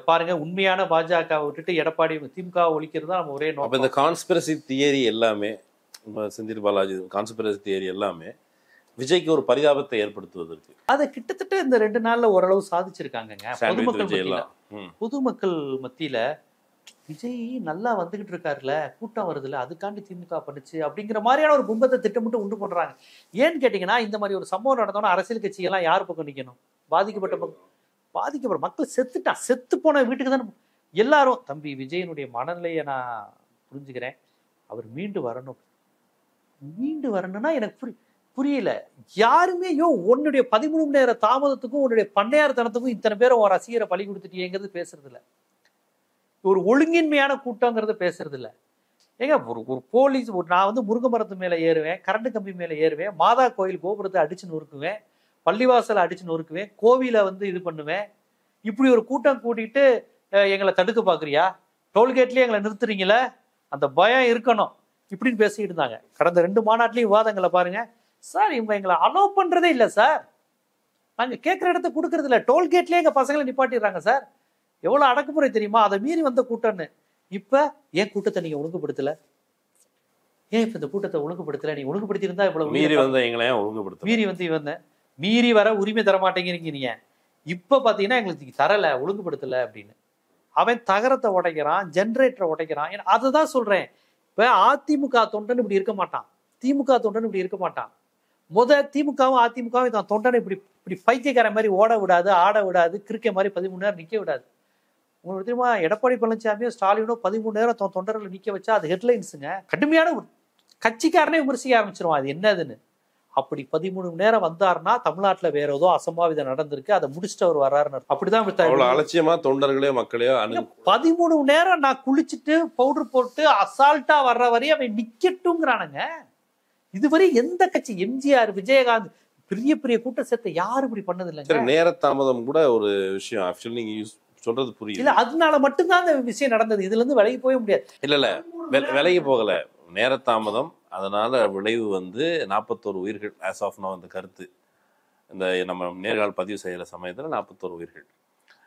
பாருங்க. உண்மையான பாஜக விட்டுட்டு எடப்பாடி திமுக ஒழிக்கிறது தான் நம்ம ஒரே நோக்கம். இந்த கான்ஸ்பிரசி தியரி எல்லாமே, செந்தில் பாலாஜி கான்ஸ்பிரசி தியரி எல்லாமே விஜய்க்கு ஒரு பரிதாபத்தை ஏற்படுத்துவதற்கு அதை கிட்டத்தட்ட இந்த 2 நாள்ல ஓரளவு சாதிச்சிருக்காங்க. பொதுமக்கள் மத்தியில விஜய் நல்லா வந்துகிட்டு இருக்காருல்ல, கூட்டம் வருதுல்ல, அதுக்காண்டி திமுக பண்ணுச்சு அப்படிங்கிற மாதிரியான ஒரு கும்பத்தை திட்டமிட்டு உண்டு பண்றாங்க. ஏன்னு கேட்டீங்கன்னா, இந்த மாதிரி ஒரு சம்பவம் நடந்தோன்னா அரசியல் கட்சிகள்லாம் யார் பக்கம் நிக்கணும்? பாதிக்கப்பட்ட மக்கள் செத்துட்டான், செத்து போன வீட்டுக்கு தான் எல்லாரும். தம்பி விஜயனுடைய மனநிலையை நான் புரிஞ்சுக்கிறேன். அவர் மீண்டு வரணும்னா எனக்கு புரியல. யாருமே உன்னுடைய 13 மணி நேர தாமதத்துக்கும் உன்னுடைய பண்ணையார்த்தனத்துக்கும் இத்தனை பேரை ஒரு ரசிகரை பலி கொடுத்துட்டீங்கிறது பேசுறது இல்ல. ஒரு ஒழுங்கின்மையான கூட்டங்கிறத பேசுறது இல்ல. ஏங்க ஒரு போலீஸ், நான் வந்து முருங்கை மரத்து மேல ஏறுவேன், கரண்ட் கம்பி மேல ஏறுவேன், மாதா கோயில் கோபுரத்தை அடிச்சு நொறுக்குவேன், பள்ளிவாசலை அடிச்சு நொறுக்குவேன், கோவிலை வந்து இது பண்ணுவேன். இப்படி ஒரு கூட்டம் கூட்டிட்டு எங்களை தடுக்க பாக்குறியா? டோல்கேட்லயே எங்களை நிறுத்துறீங்களே, அந்த பயம் இருக்கணும் இப்படின்னு பேசிட்டு இருந்தாங்க. கடந்த 2 மாநாட்டிலையும் விவாதங்களை பாருங்க. சார் இவங்க எங்களை அலோவ் பண்றதே இல்லை சார், நாங்க கேட்குற இடத்த கொடுக்கறது இல்லை, டோல்கேட்லயே எங்க பசங்களை நிப்பாட்டிடுறாங்க சார். எவ்வளவு அடக்குமுறை தெரியுமா? அதை மீறி வந்த கூட்டம்னு. இப்ப ஏன் கூட்டத்தை நீங்க ஒழுங்குபடுத்தல? ஏன் இப்ப இந்த கூட்டத்தை ஒழுங்குபடுத்தல? நீங்க ஒழுங்குபடுத்தி இருந்தா இவ்வளவு மீறி வர உரிமை தர மாட்டேங்கிறீங்க நீங்க. இப்ப பாத்தீங்கன்னா எங்களுக்கு தரல, ஒழுங்குபடுத்தல அப்படின்னு. அவன் தகரத்தை உடைக்கிறான், ஜென்ரேட்டரை உடைக்கிறான். அதுதான் சொல்றேன். இப்ப அதிமுக தொண்டன் இப்படி இருக்க மாட்டான், திமுக தொண்டன் இப்படி இருக்க மாட்டான். திமுகவும் அதிமுகவும் தான் தொண்டனை இப்படி பைத்தியக்கார மாதிரி ஓட விடாது, ஆட விடாது, கிரிக்கெட் மாதிரி 13 நேரம் நிக்க விடாது. உங்களுக்கு தெரியுமா, எடப்பாடி பழனிசாமியோ ஸ்டாலினோ 13 நேரம் தொண்டர்களை நிக்க வச்சா அது ஹெட்லைன்ஸுங்க. கடுமையான ஒரு கட்சிக்காரனே விமர்சிக்க ஆரம்பிச்சிருவான் அது என்னதுன்னு. அப்படி 13 மணி நேரம் வந்தாருன்னா தமிழ்நாட்டுல வேற ஏதோ அசம்பாவிதம் நடந்திருக்கு, அதை முடிச்சுட்டு அவர் வர்றாருன்னு. அப்படிதான் அலட்சியமா தொண்டர்களையோ மக்களையோ 13 மணி நேரம் நான் குளிச்சுட்டு பவுடர் போட்டு அசால்ட்டா வர்ற வரையும் அவன் நிக்கட்டும்ங்கிறானுங்க. இதுவரை எந்த கட்சி, எம்ஜிஆர், விஜயகாந்த், பெரிய பெரிய கூட்டம் சேர்த்த யாரும் இப்படி பண்ணது இல்லைங்க. நேர தாமதம் கூட ஒரு விஷயம். ஆக்சுவலி நீங்க சொல்றது புரியுது. இல்ல அதனால மட்டும்தான் அந்த விஷயம் நடந்தது. இதுல இருந்து விலகி போக முடியாது. இல்ல விலகி போகல, நேர தாமதம். அதனால விளைவு வந்து 41 உயிர்கள் ஆஸ் ஆஃப் நவ். அந்த கருத்து இந்த நம்ம நேர்காணல் பதிவு செய்யற சமயத்துல 41 உயிர்கள்.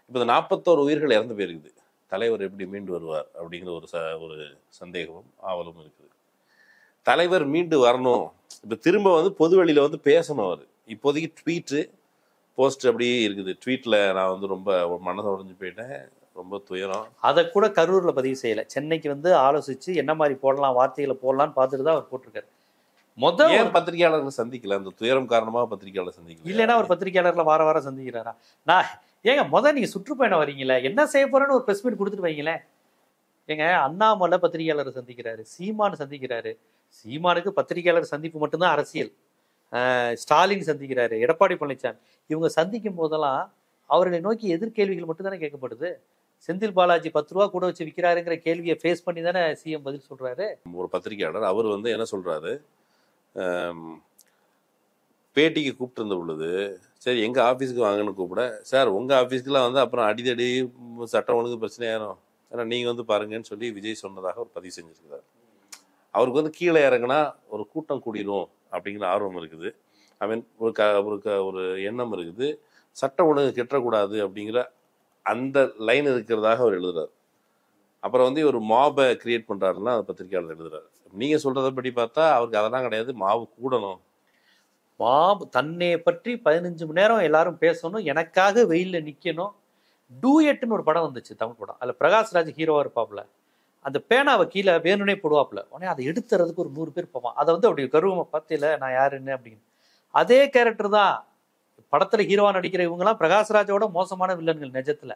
இப்ப இந்த 41 உயிர்கள் இறந்து போயிருக்குது. தலைவர் எப்படி மீண்டு வருவார் அப்படிங்கிற ஒரு சந்தேகமும் ஆவலும் இருக்குது. தலைவர் மீண்டு வரணும், இப்ப திரும்ப வந்து பொது வெளியில வந்து பேசணும். அவர் இப்போதைக்கு ட்வீட்டு போஸ்ட் அப்படியே இருக்குது. ட்வீட்ல நான் வந்து ரொம்ப மனதை உடைஞ்சு போயிட்டேன், ரொம்ப துயரம். அதை கூட கரூர்ல பதிவு செய்யல, சென்னைக்கு வந்து ஆலோசிச்சு என்ன மாதிரி போடலாம், வார்த்தைகளை போடலாம்னு பார்த்துட்டு தான் அவர் போட்டிருக்காரு. முதல் பத்திரிகையாளர்கள் சந்திக்கல, அந்த துயரம் காரணமாக பத்திரிகையாளர் சந்திக்கல. இல்லைன்னா ஒரு பத்திரிகையாளர்ல வாரம் சந்திக்கிறாரா? ஏங்க நீங்க சுற்றுப்பயணம் வரீங்களே, என்ன செய்ய போறேன்னு ஒரு பிரஸ் மீட் கொடுத்துட்டு வைங்களேன். ஏங்க அண்ணாமலை பத்திரிகையாளர் சந்திக்கிறாரு, சீமான் சந்திக்கிறாரு. சீமானுக்கு பத்திரிகையாளர் சந்திப்பு மட்டும்தான் அரசியல். ஸ்டாலின் சந்திக்கிறாரு, எடப்பாடி பழனிசாமி. இவங்க சந்திக்கும் போதெல்லாம் அவர்களை நோக்கி எதிர்கேள்விகள் மட்டும் தானே கேட்கப்படுது. செந்தில் பாலாஜி 10 ரூபா கூட வச்சு விற்கிறாருங்கிற கேள்வியை ஃபேஸ் பண்ணி தானே சிஎம் பதில் சொல்றாரு. ஒரு பத்திரிகையாளர் அவர் வந்து என்ன சொல்றாரு, பேட்டிக்கு கூப்பிட்டு இருந்த பொழுது, சரி எங்க ஆஃபீஸுக்கு வாங்கன்னு கூப்பிட, சார் உங்க ஆஃபீஸ்க்குலாம் வந்து அப்புறம் அடிதடி சட்டம் ஒழுங்கு பிரச்சனையாயிரும், ஏன்னா நீங்க வந்து பாருங்கன்னு சொல்லி விஜய் சொன்னதாக ஒரு பதிவு செஞ்சிருக்கிறார். அவருக்கு வந்து கீழே இறங்கினா ஒரு கூட்டம் கூடிரும் அப்படிங்கிற ஆர்வம் இருக்குது. ஐ மீன் ஒரு எண்ணம் இருக்குது, சட்டம் ஒழுங்கு கெட்டக்கூடாது அப்படிங்கிற அந்த லைன் இருக்கிறதாக அவர் எழுதுறாரு. அப்புறம் வந்து ஒரு மாபை கிரியேட் பண்றாருன்னா அந்த பத்திரிகையாளர் எழுதுறாரு. நீங்க சொல்றதை படி பார்த்தா அவருக்கு அதெல்லாம் கிடையாது, மாவு கூடணும், மாபு தன்னை பற்றி 15 மணி நேரம் எல்லாரும் பேசணும், எனக்காக வெயில்ல நிக்கணும். டூயட்னு ஒரு படம் வந்துச்சு, தமிழ் படம். அதுல பிரகாஷ்ராஜ் ஹீரோவா இருப்பாப்புல. அந்த பேனாவை கீழே வேணும்னே போடுவாப்புல, உடனே அதை எடுத்துறதுக்கு ஒரு 100 பேர் போவான். அதை வந்து அப்படி கருவமை பார்த்தில நான் யாருன்னு அப்படின்னு. அதே கேரக்டர் தான் படத்துல ஹீரோவா நடிக்கிற இவங்கெல்லாம் பிரகாஷ்ராஜோட மோசமான வில்லன்கள் நிஜத்துல.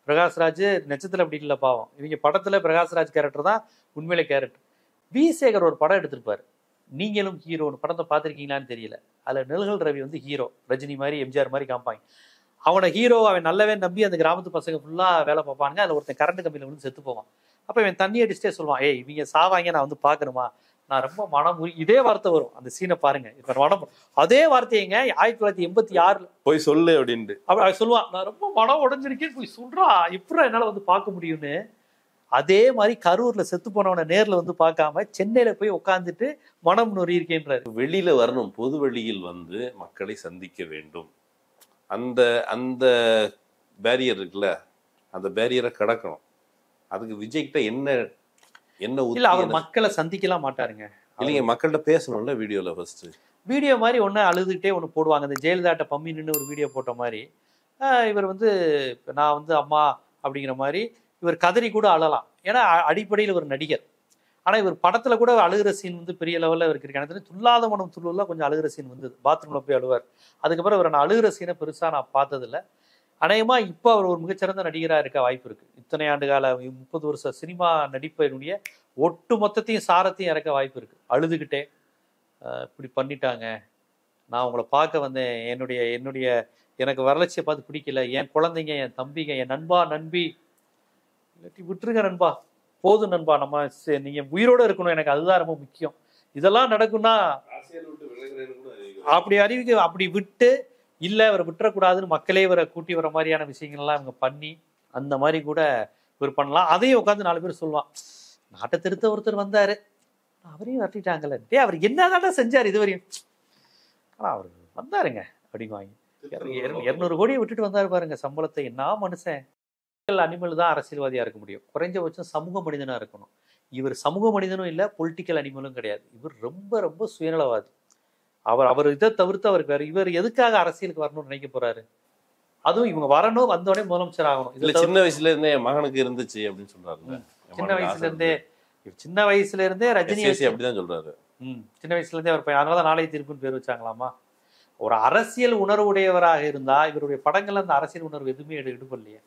பிரகாஷ்ராஜ் நிஜத்துல அப்படி இல்லை பாவம். இவங்க படத்துல பிரகாஷ்ராஜ் கேரக்டர் தான் உண்மையிலே கேரக்டர். வி சேகர் ஒரு படம் எடுத்திருப்பாரு, நீங்களும் ஹீரோன்னு. படத்தை பார்த்துருக்கீங்களான்னு தெரியல. அதுல நிழல் ரவி வந்து ஹீரோ, ரஜினி மாதிரி எம்ஜிஆர் மாதிரி காமிப்பாங்க. அவனை ஹீரோ அவன் நல்லவே நம்பி அந்த கிராமத்து பசங்க ஃபுல்லா வேலை பார்ப்பாங்க. அதுல ஒருத்தன் கரண்ட் கம்பியில வந்து செத்து போவான். அப்ப இவன் தண்ணி அடிச்சுட்டே சொல்லுவான், ஏய் இவங்க சாவாங்க, நான் வந்து பாக்கணுமா, நான் ரொம்ப இதே வார்த்தை வரும் அந்த சீனை பாருங்க. இப்ப மனம் அதே வார்த்தையங்க 1986 போய் சொல்லு அப்படின்ட்டு அவன் சொல்லுவான், நான் ரொம்ப மனம் உடைஞ்சிருக்கேன்னு போய் சொல்றான், இப்படி என்னால வந்து பார்க்க முடியும்னு. அதே மாதிரி கரூர்ல செத்து போனவனை நேர்ல வந்து பார்க்காம சென்னையில போய் உட்காந்துட்டு மனம் நொறியிருக்கேன்றாரு. வெளியில வரணும், பொது வெளியில் வந்து மக்களை சந்திக்க வேண்டும். அந்த அந்த பேரியர் இருக்குல்ல, அந்த பேரியரை கடக்கணும். அதுக்கு விஜய்கிட்ட என்ன இல்ல, அவர் மக்களை சந்திக்கலாம் மாட்டாருங்க. இல்லைங்க, மக்கள்கிட்ட பேசணும்ல. வீடியோல ஃபர்ஸ்ட் வீடியோ மாதிரி ஒன்று அழுதுகிட்டே ஒன்று போடுவாங்க. இந்த ஜெயலலிதாட்ட பம்மி நின்று ஒரு வீடியோ போட்ட மாதிரி இவர் வந்து நான் வந்து அம்மா அப்படிங்கிற மாதிரி இவர் கதறி கூட அழலாம். ஏன்னா அடிப்படையில் ஒரு நடிகர். ஆனால் இவர் படத்தில் கூட அழுகிற சீன் வந்து பெரிய லெவலில் இவருக்கு இருக்கு. எனக்கு துல்லாத மனம் துள்ளுல கொஞ்சம் அழுகிற சீன் வந்தது, பாத்ரூமில் போய் அழுவார். அதுக்கப்புறம் இவர் நான் அழுகிற சீனை பெருசாக நான் பார்த்ததில்லை. அநேகமாக இப்போ அவர் ஒரு மிகச்சிறந்த நடிகராக இருக்க வாய்ப்பு இருக்குது. இத்தனை ஆண்டு கால 30 வருஷ சினிமா நடிப்பினுடைய ஒட்டு மொத்தத்தையும் சாரத்தையும் இறக்க வாய்ப்பு இருக்குது. அழுதுகிட்டே இப்படி பண்ணிட்டாங்க, நான் உங்களை பார்க்க வந்தேன், என்னுடைய எனக்கு வரலட்சியை பார்த்து பிடிக்கல, என் குழந்தைங்க, என் தம்பிங்க, என் நண்பா நண்பி, இல்லாட்டி விட்டுருங்க நண்பா, போதும் நண்பா, நம்ம நீங்கள் உயிரோடு இருக்கணும், எனக்கு அதுதான் ரொம்ப முக்கியம். இதெல்லாம் நடக்கும்னா அப்படி விட்டு இல்லை இவரை விட்டுறக்கூடாதுன்னு மக்களே இவரை கூட்டி வர மாதிரியான விஷயங்கள்லாம் இவங்க பண்ணி அந்த மாதிரி கூட இவர் பண்ணலாம். அதையும் உட்காந்து 4 பேர் சொல்லுவான், நாட்டை திருத்த ஒருத்தர் வந்தாரு, அவரையும் வரட்டிட்டாங்கல்ல, அவர் என்னதான் செஞ்சார் இதுவரையும், ஆனால் அவர் வந்தாருங்க அப்படிங்குவாங்க. 200 கோடியை விட்டுட்டு வந்தாரு பாருங்க சம்பளத்தை. என்ன மனுஷன். அனிமல் தான் அரசியல்வாதியா இருக்க முடியும், குறைஞ்சபட்சம் சமூக மனிதனா இருக்கணும். இவர் சமூக மனிதனும் இல்லை, பொலிட்டிக்கல் அனிமலும் கிடையாது. இவர் ரொம்ப ரொம்ப சுயநலவாதி. அவர் இதை தவிர்த்து அவருக்கு வேற இவர் எதுக்காக அரசியலுக்கு வரணும்னு நினைக்க போறாரு? அதுவும் இவங்க வரணும், வந்தோடனே முதலமைச்சர் ஆகணும். சின்ன வயசுல இருந்தே மகனுக்கு இருந்துச்சு அப்படின்னு சொல்றாரு. சின்ன வயசுல இருந்தே ரஜினி அப்படிதான் சொல்றாரு. சின்ன வயசுல இருந்தே அவர் அதனாலதான் நாளைய தீர்ப்புன்னு பேர் வச்சாங்களாமா. ஒரு அரசியல் உணர்வு உடையவராக இருந்தா இவருடைய படங்கள்ல அந்த அரசியல் உணர்வு எதுவுமே எடுபடலையே.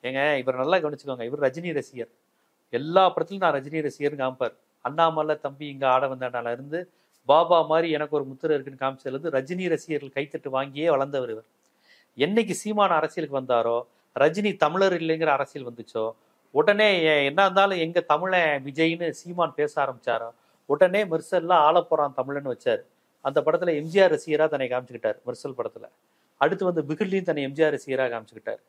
ஏங்க இவர் நல்லா கவனிச்சுக்கோங்க, இவர் ரஜினி ரசிகர். எல்லா படத்துலையும் நான் ரஜினி ரசிகர்னு காமிப்பார். அண்ணாமலை தம்பி இங்க ஆட வந்தாண்டால இருந்து பாபா மாதிரி எனக்கு ஒரு முத்திரை இருக்குன்னு காமிச்சதுல இருந்து ரஜினி ரசிகர்கள் கைத்தட்டு வாங்கியே வளர்ந்தவர் இவர். என்னைக்கு சீமான அரசியலுக்கு வந்தாரோ, ரஜினி தமிழர் இல்லைங்கிற அரசியல் வந்துச்சோ, உடனே என்ன இருந்தாலும் எங்க தமிழன் விஜய்னு சீமான் பேச ஆரம்பிச்சாரோ, உடனே மெர்சல்லாம் ஆள போறான் தமிழன்னு வச்சாரு. அந்த படத்துல எம்ஜிஆர் ரசிகரா தன்னை காமிச்சுக்கிட்டார் மெர்சல் படத்துல. அடுத்து வந்து பிகில்லையும் தன்னை எம்ஜிஆர் ரசிகரா காமிச்சுக்கிட்டார்.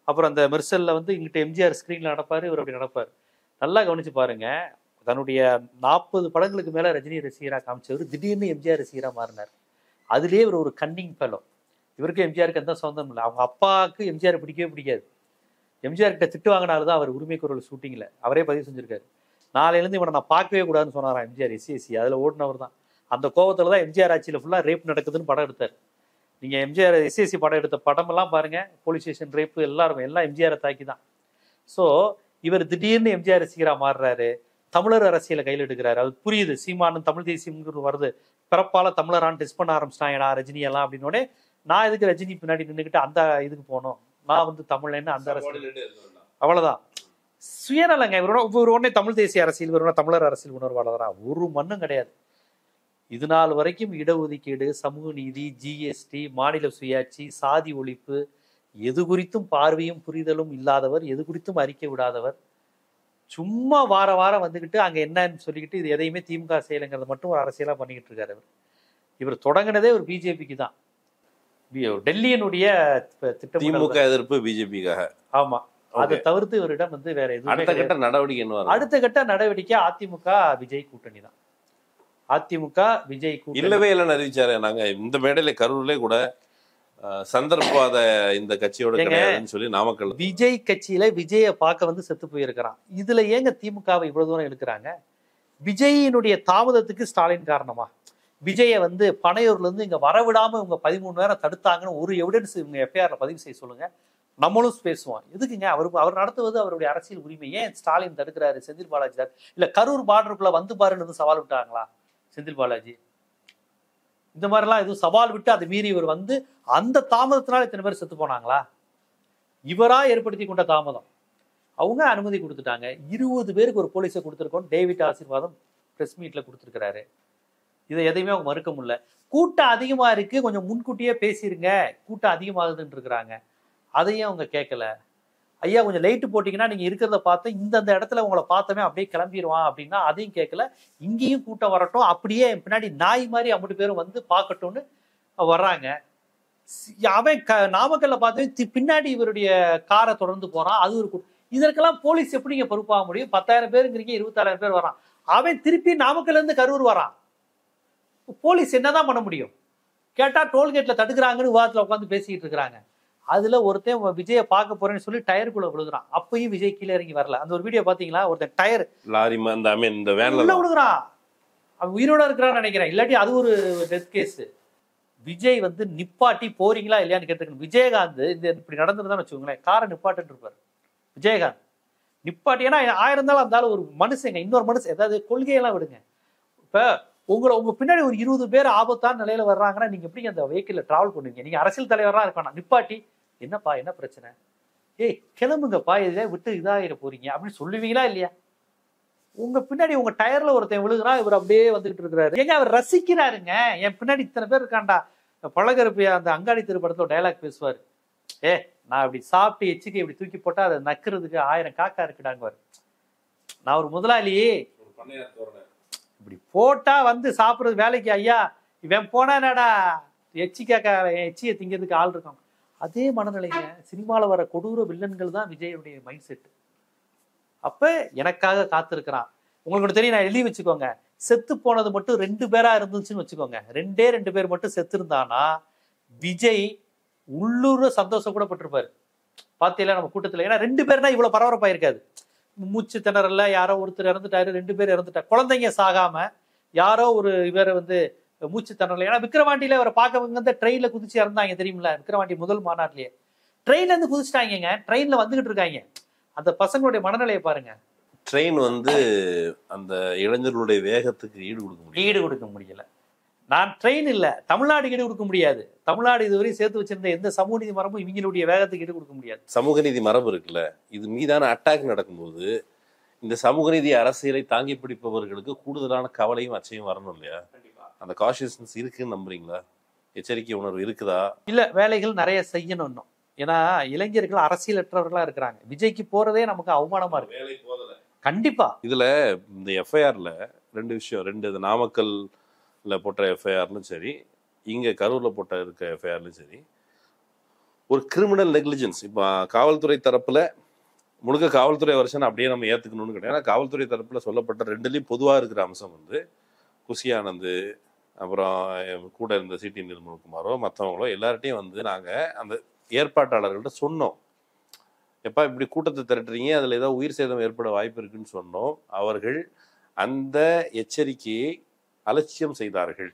அப்புறம் அந்த மெர்சல்ல வந்து இங்கிட்ட எம்ஜிஆர் ஸ்கிரீன்ல நடப்பாரு, இவர் அப்படி நடப்பார். நல்லா கவனிச்சு பாருங்க, தன்னுடைய 40 படங்களுக்கு மேல ரஜினி ரசிகரா காமிச்சவர் திடீர்னு எம்ஜிஆர் ரசிகரா மாறினார். அதுலேயே இவர் ஒரு கன்னிங் ஃபெலோ. இவருக்கு எம்ஜிஆருக்கு எந்த சொந்தம் இல்லை. அவங்க அப்பாவுக்கு எம்ஜிஆர் பிடிக்கவே பிடிக்காது. எம்ஜிஆர் கிட்ட திட்டு வாங்கினால்தான் அவர் உரிமை குரல் ஷூட்டிங்ல அவரே பதிவு செஞ்சிருக்காரு. நாளையிலேருந்து இவனை நான் பார்க்கவே கூடாதுன்னு சொன்னாராம் எம்ஜிஆர். எஸ்சி அதில் ஓடினவர் தான். அந்த கோபத்தில் தான் எம்ஜிஆர் ஆட்சியில் ஃபுல்லாக ரேப் நடக்குதுன்னு படம் எடுத்தார். நீங்கள் எம்ஜிஆர் எஸ்சி படம் எடுத்த படமெல்லாம் பாருங்க, போலீஸ் ஸ்டேஷன் ரேப்பு எல்லாம் எம்ஜிஆரை தாக்கி தான். ஸோ இவர் திடீர்னு எம்ஜிஆர் ரசிகராக மாறுறாரு, தமிழர் அரசியலை கையில் எடுக்கிறாரு. அது புரியுது, சீமானும் தமிழ் தேசியம்ங்கிறது வருது, பிறப்பால தமிழரான்னு டெஸ்ட் பண்ண ஆரம்பிச்சிட்டாங்கடா ரஜினி எல்லாம் அப்படின்னோடனே, நான் எதுக்கு ரஜினி பின்னாடி நின்றுக்கிட்டு அந்த இதுக்கு போகணும், நான் வந்து தமிழ்ன்னு அந்த அரசியல், அவ்வளவுதான். சுயநலங்க. இவர் உடனே தமிழ் தேசிய அரசியல், இவர் தமிழர் அரசியல் உணர்வாளரா? ஒரு மண்ணும் கிடையாது. இது நாள் வரைக்கும் இடஒதுக்கீடு, சமூக நீதி, ஜிஎஸ்டி, மாநில சுயாட்சி, சாதி ஒழிப்பு, எது குறித்தும் பார்வையும் புரிதலும் இல்லாதவர், எது குறித்தும் அறிக்கை விடாதவர், சும்மா வார வாரம் வந்துக்கிட்டு அங்கே என்னன்னு சொல்லிக்கிட்டு இது எதையுமே திமுக செய்யலைங்கிறத மட்டும் ஒரு அரசியலாக பண்ணிக்கிட்டு இருக்காரு. இவர் தொடங்கினதே ஒரு பிஜேபிக்கு தான். டெல்லியினுடைய திட்டம் திமுக எதிர்ப்பு பிஜேபிக்காக. ஆமா, அதை தவிர்த்து இவரிடம் வந்து வேற எதுவும் அடுத்த கட்ட நடவடிக்கை அதிமுக விஜய் கூட்டணி தான். அதிமுக விஜய் கூட்டணி இல்லவே இல்லைன்னு அறிவிச்சாரு. நாங்க இந்த மேடையில கரூர்ல கூட சந்தர்ப்பாத இந்த கட்சியோட கிடையாதுன்னு சொல்லி நாமக்கல் விஜய் கட்சியில விஜயை பார்க்க வந்து செத்து போயிருக்கிறான். இதுல ஏங்க திமுகவை இவ்வளவு தூரம் எடுக்கிறாங்க? விஜயினுடைய தாமதத்துக்கு ஸ்டாலின் காரணமா? விஜயை வந்து பனையூர்ல இருந்து இங்க வரவிடாம இவங்க 13 நேரம் தடுத்தாங்கன்னு ஒரு எவிடன்ஸ் இவங்க எஃப்ஐஆர்ல பதிவு செய்ய சொல்லுங்க, நம்மளும் பேசுவோம். எதுக்குங்க? அவர் நடத்துவது அவருடைய அரசியல் உரிமை. ஏன் ஸ்டாலின் தடுக்கிறாரு? செந்தில் பாலாஜி இல்ல கரூர் பார்டருக்குள்ள வந்து பாருன்னு சவால் விட்டாங்களா செந்தில் பாலாஜி? இந்த மாதிரிலாம் எதுவும் சவால் விட்டு அதை மீறி இவர் வந்து அந்த தாமதத்தினால இத்தனை பேர் செத்து போனாங்களா? இவரா ஏற்படுத்தி கொண்ட தாமதம். அவங்க அனுமதி கொடுத்துட்டாங்க. 20 பேருக்கு ஒரு போலீஸை கொடுத்துருக்கோம். டேவிட் ஆசீர்வாதம் பிரஸ் மீட்ல கொடுத்துருக்கிறாரு. இதை எதையுமே அவங்க மறுக்க முடியல. கூட்டம் அதிகமா இருக்கு, கொஞ்சம் முன்கூட்டியே பேசிருங்க, கூட்டம் அதிகமாகுதுன்னு இருக்கிறாங்க. அதையும் அவங்க கேட்கல. ஐயா கொஞ்சம் லைட்டு போட்டிங்கன்னா நீங்கள் இருக்கிறத பார்த்து இந்தந்த இடத்துல உங்களை பார்த்தோமே அப்படியே கிளம்பிடுவான் அப்படின்னா அதையும் கேட்கல. இங்கேயும் கூட்டம் வரட்டும், அப்படியே பின்னாடி நாய் மாதிரி அம்பிட்டு பேரும் வந்து பார்க்கட்டும்னு வர்றாங்க. அவன் நாமக்கல்ல பார்த்து பின்னாடி இவருடைய காரை தொடர்ந்து போகிறான். அது ஒரு இதற்கெல்லாம் போலீஸ் எப்படிங்க பொறுப்பாக முடியும்? 10,000 பேருங்கிறீங்க, 26,000 பேர் வரான். அவன் திருப்பி நாமக்கல்ல இருந்து கரூர் வரான். போலீஸ் என்னதான் பண்ண முடியும்? கேட்டா டோல்கேட்ல தடுக்கிறாங்கன்னு விவாதத்தில் உட்காந்து பேசிக்கிட்டு இருக்கிறாங்க. அதுல ஒருத்தன் விஜயை பார்க்க போறேன்னு சொல்லி டயருக்குள்ள விழுகுறான். அப்பயும் விஜய் கீழே இறங்கி வரல. அந்த ஒரு வீடியோ பாத்தீங்களா? ஒருத்தன் டயர் லாரி இந்த வேன்ல விழுகுறான். அவன் உயிரோட இருக்கிறான்னு நினைக்கிறேன். இல்லாட்டி அது ஒரு டெத் கேஸ். விஜய் வந்து நிப்பாட்டி போறீங்களா இல்லையான்னு கேட்டுருக்கணும். விஜயகாந்த் இந்த இப்படி நடந்துருந்தான்னு வச்சுக்கோங்களேன், காரை நிப்பாட்டு இருப்பாரு விஜயகாந்த். நிப்பாட்டி, ஏன்னா 1000 இருந்தாலும் இருந்தாலும் ஒரு மனுஷங்க, இன்னொரு மனுஷன், ஏதாவது கொள்கையெல்லாம் விடுங்க. இப்ப உங்க பின்னாடி ஒரு 20 பேர் ஆபத்தான நிலையில வர்றாங்கன்னா நீங்க எப்படி அந்த வெஹிக்கிள்ல டிராவல் பண்ணுவீங்க? நீங்க அரசியல் தலைவரா இருக்கணும். நிப்பாட்டி, என்னப்பா என்ன பிரச்சனை, ஏய் கிளம்புங்கப்பா, இதை விட்டு இதாகிட போறீங்க அப்படின்னு சொல்லுவீங்களா இல்லையா? உங்க பின்னாடி உங்க டயர்ல ஒருத்தன் விழுகுறான், இவர் அப்படியே வந்துகிட்டு இருக்கிறாரு. ஏங்க அவர் ரசிக்கிறாருங்க. என் பின்னாடி இத்தனை பேர் இருக்காண்டா. பழகருப்பையா அந்த அங்காடி திருப்படத்துல டைலாக் பேசுவாரு, நான் இப்படி சாப்பிட்டு எச்சிக்கை இப்படி தூக்கி போட்டா அதை நக்குறதுக்கு 1000 காக்கா இருக்குடாங்குவாரு. நான் ஒரு முதலாளி, இப்படி போட்டா வந்து சாப்பிடுறது வேலைக்கு, ஐயா இவன் போனாடா எச்சியை திங்கிறதுக்கு ஆள் இருக்காங்க. அதே மனநிலைங்க சினிமாவில் வர கொடூர வில்லன்கள் தான் விஜயுடைய மைண்ட் செட். அப்ப எனக்காக காத்திருக்கிறான். உங்களுக்கு தெரியும், நான் எழுதி வச்சுக்கோங்க, செத்து போனது மட்டும் 2 பேரா இருந்துச்சுன்னு வச்சுக்கோங்க, 2 பேர் மட்டும் செத்து இருந்தானா விஜய் உள்ளூர சந்தோஷம் கூட பட்டிருப்பாரு. பார்த்தீங்களா நம்ம கூட்டத்தில்? ஏன்னா 2 பேர்னா இவ்வளவு பரபரப்பா இருக்காது. மூச்சு திணறல, யாரோ ஒருத்தர் இறந்துட்டாரு, 2 பேர் இறந்துட்டாரு, குழந்தைங்க சாகாம யாரோ ஒரு இவரை வந்து மூச்சு திணறல. ஏன்னா விக்கிரவாண்டியில அவரை பார்க்க வந்து ட்ரெயின்ல குதிச்சு இறந்தாங்க தெரியுமில்ல? விக்கிரவாண்டி முதல் மாநாட்டிலேயே ட்ரெயின்ல இருந்து குதிச்சுட்டாங்க. ட்ரெயின்ல வந்துகிட்டு இருக்காங்க. அந்த பசங்களுடைய மனநிலையை பாருங்க. ட்ரெயின் வந்து அந்த இளைஞர்களுடைய வேகத்துக்கு ஈடு கொடுக்க முடியல. நான் ட்ரெயின் இல்ல, தமிழ்நாடு ஈடு கொடுக்க முடியாது. தமிழ்நாடு இதுவரை சேர்த்து வச்சிருந்த எந்த சமூக நீதி மரபும் இவங்களுடைய வேகத்துக்கு ஈடு கொடுக்க முடியாது. சமூக நீதி மரபு இருக்குல்ல, இது மீதான அட்டாக் நடக்கும்போது இந்த சமூக நீதி அரசியலை தாங்கி பிடிப்பவர்களுக்கு கூடுதலான கவலையும் அச்சையும் வரணும் இல்லையா? அந்த காஷியஸ்னஸ் இருக்குன்னு நம்புறீங்களா? எச்சரிக்கை உணர்வு இருக்குதா? இல்ல, வேலைகள் நிறைய செய்யணும் இன்னும். ஏன்னா இளைஞர்கள் அரசியலற்றவர்களா இருக்கிறாங்க. விஜய்க்கு போறதே நமக்கு அவமானமா இருக்கு. கண்டிப்பா. இதுல இந்த எஃப்ஐஆர்ல 2 விஷயம். 2 நாமக்கல்ல போட்ட எஃப்ஐஆர்லும் சரி, இங்க கரூர்ல போட்ட இருக்க எஃப்ஐஆர்லும் சரி, ஒரு கிரிமினல் நெக்லிஜென்ஸ். இப்போ காவல்துறை தரப்புல முழுக்க காவல்துறை வருஷன் அப்படியே நம்ம ஏத்துக்கணும்னு கிடையாது. ஏன்னா காவல்துறை தரப்புல சொல்லப்பட்ட 2லயும் பொதுவா இருக்கிற அம்சம் வந்து புசி ஆனந்த், அப்புறம் கூட இருந்த சிடி நிர்மல்குமாரோ மற்றவங்களோ எல்லார்ட்டையும் வந்து நாங்கள் அந்த ஏற்பாட்டாளர்கள்ட்ட சொன்னோம், எப்பா இப்படி கூட்டத்தை திரட்டுறீங்க, அதில் ஏதோ உயிர் சேதம் ஏற்பட வாய்ப்பு இருக்குன்னு சொன்னோம். அவர்கள் அந்த எச்சரிக்கையை அலட்சியம் செய்தார்கள்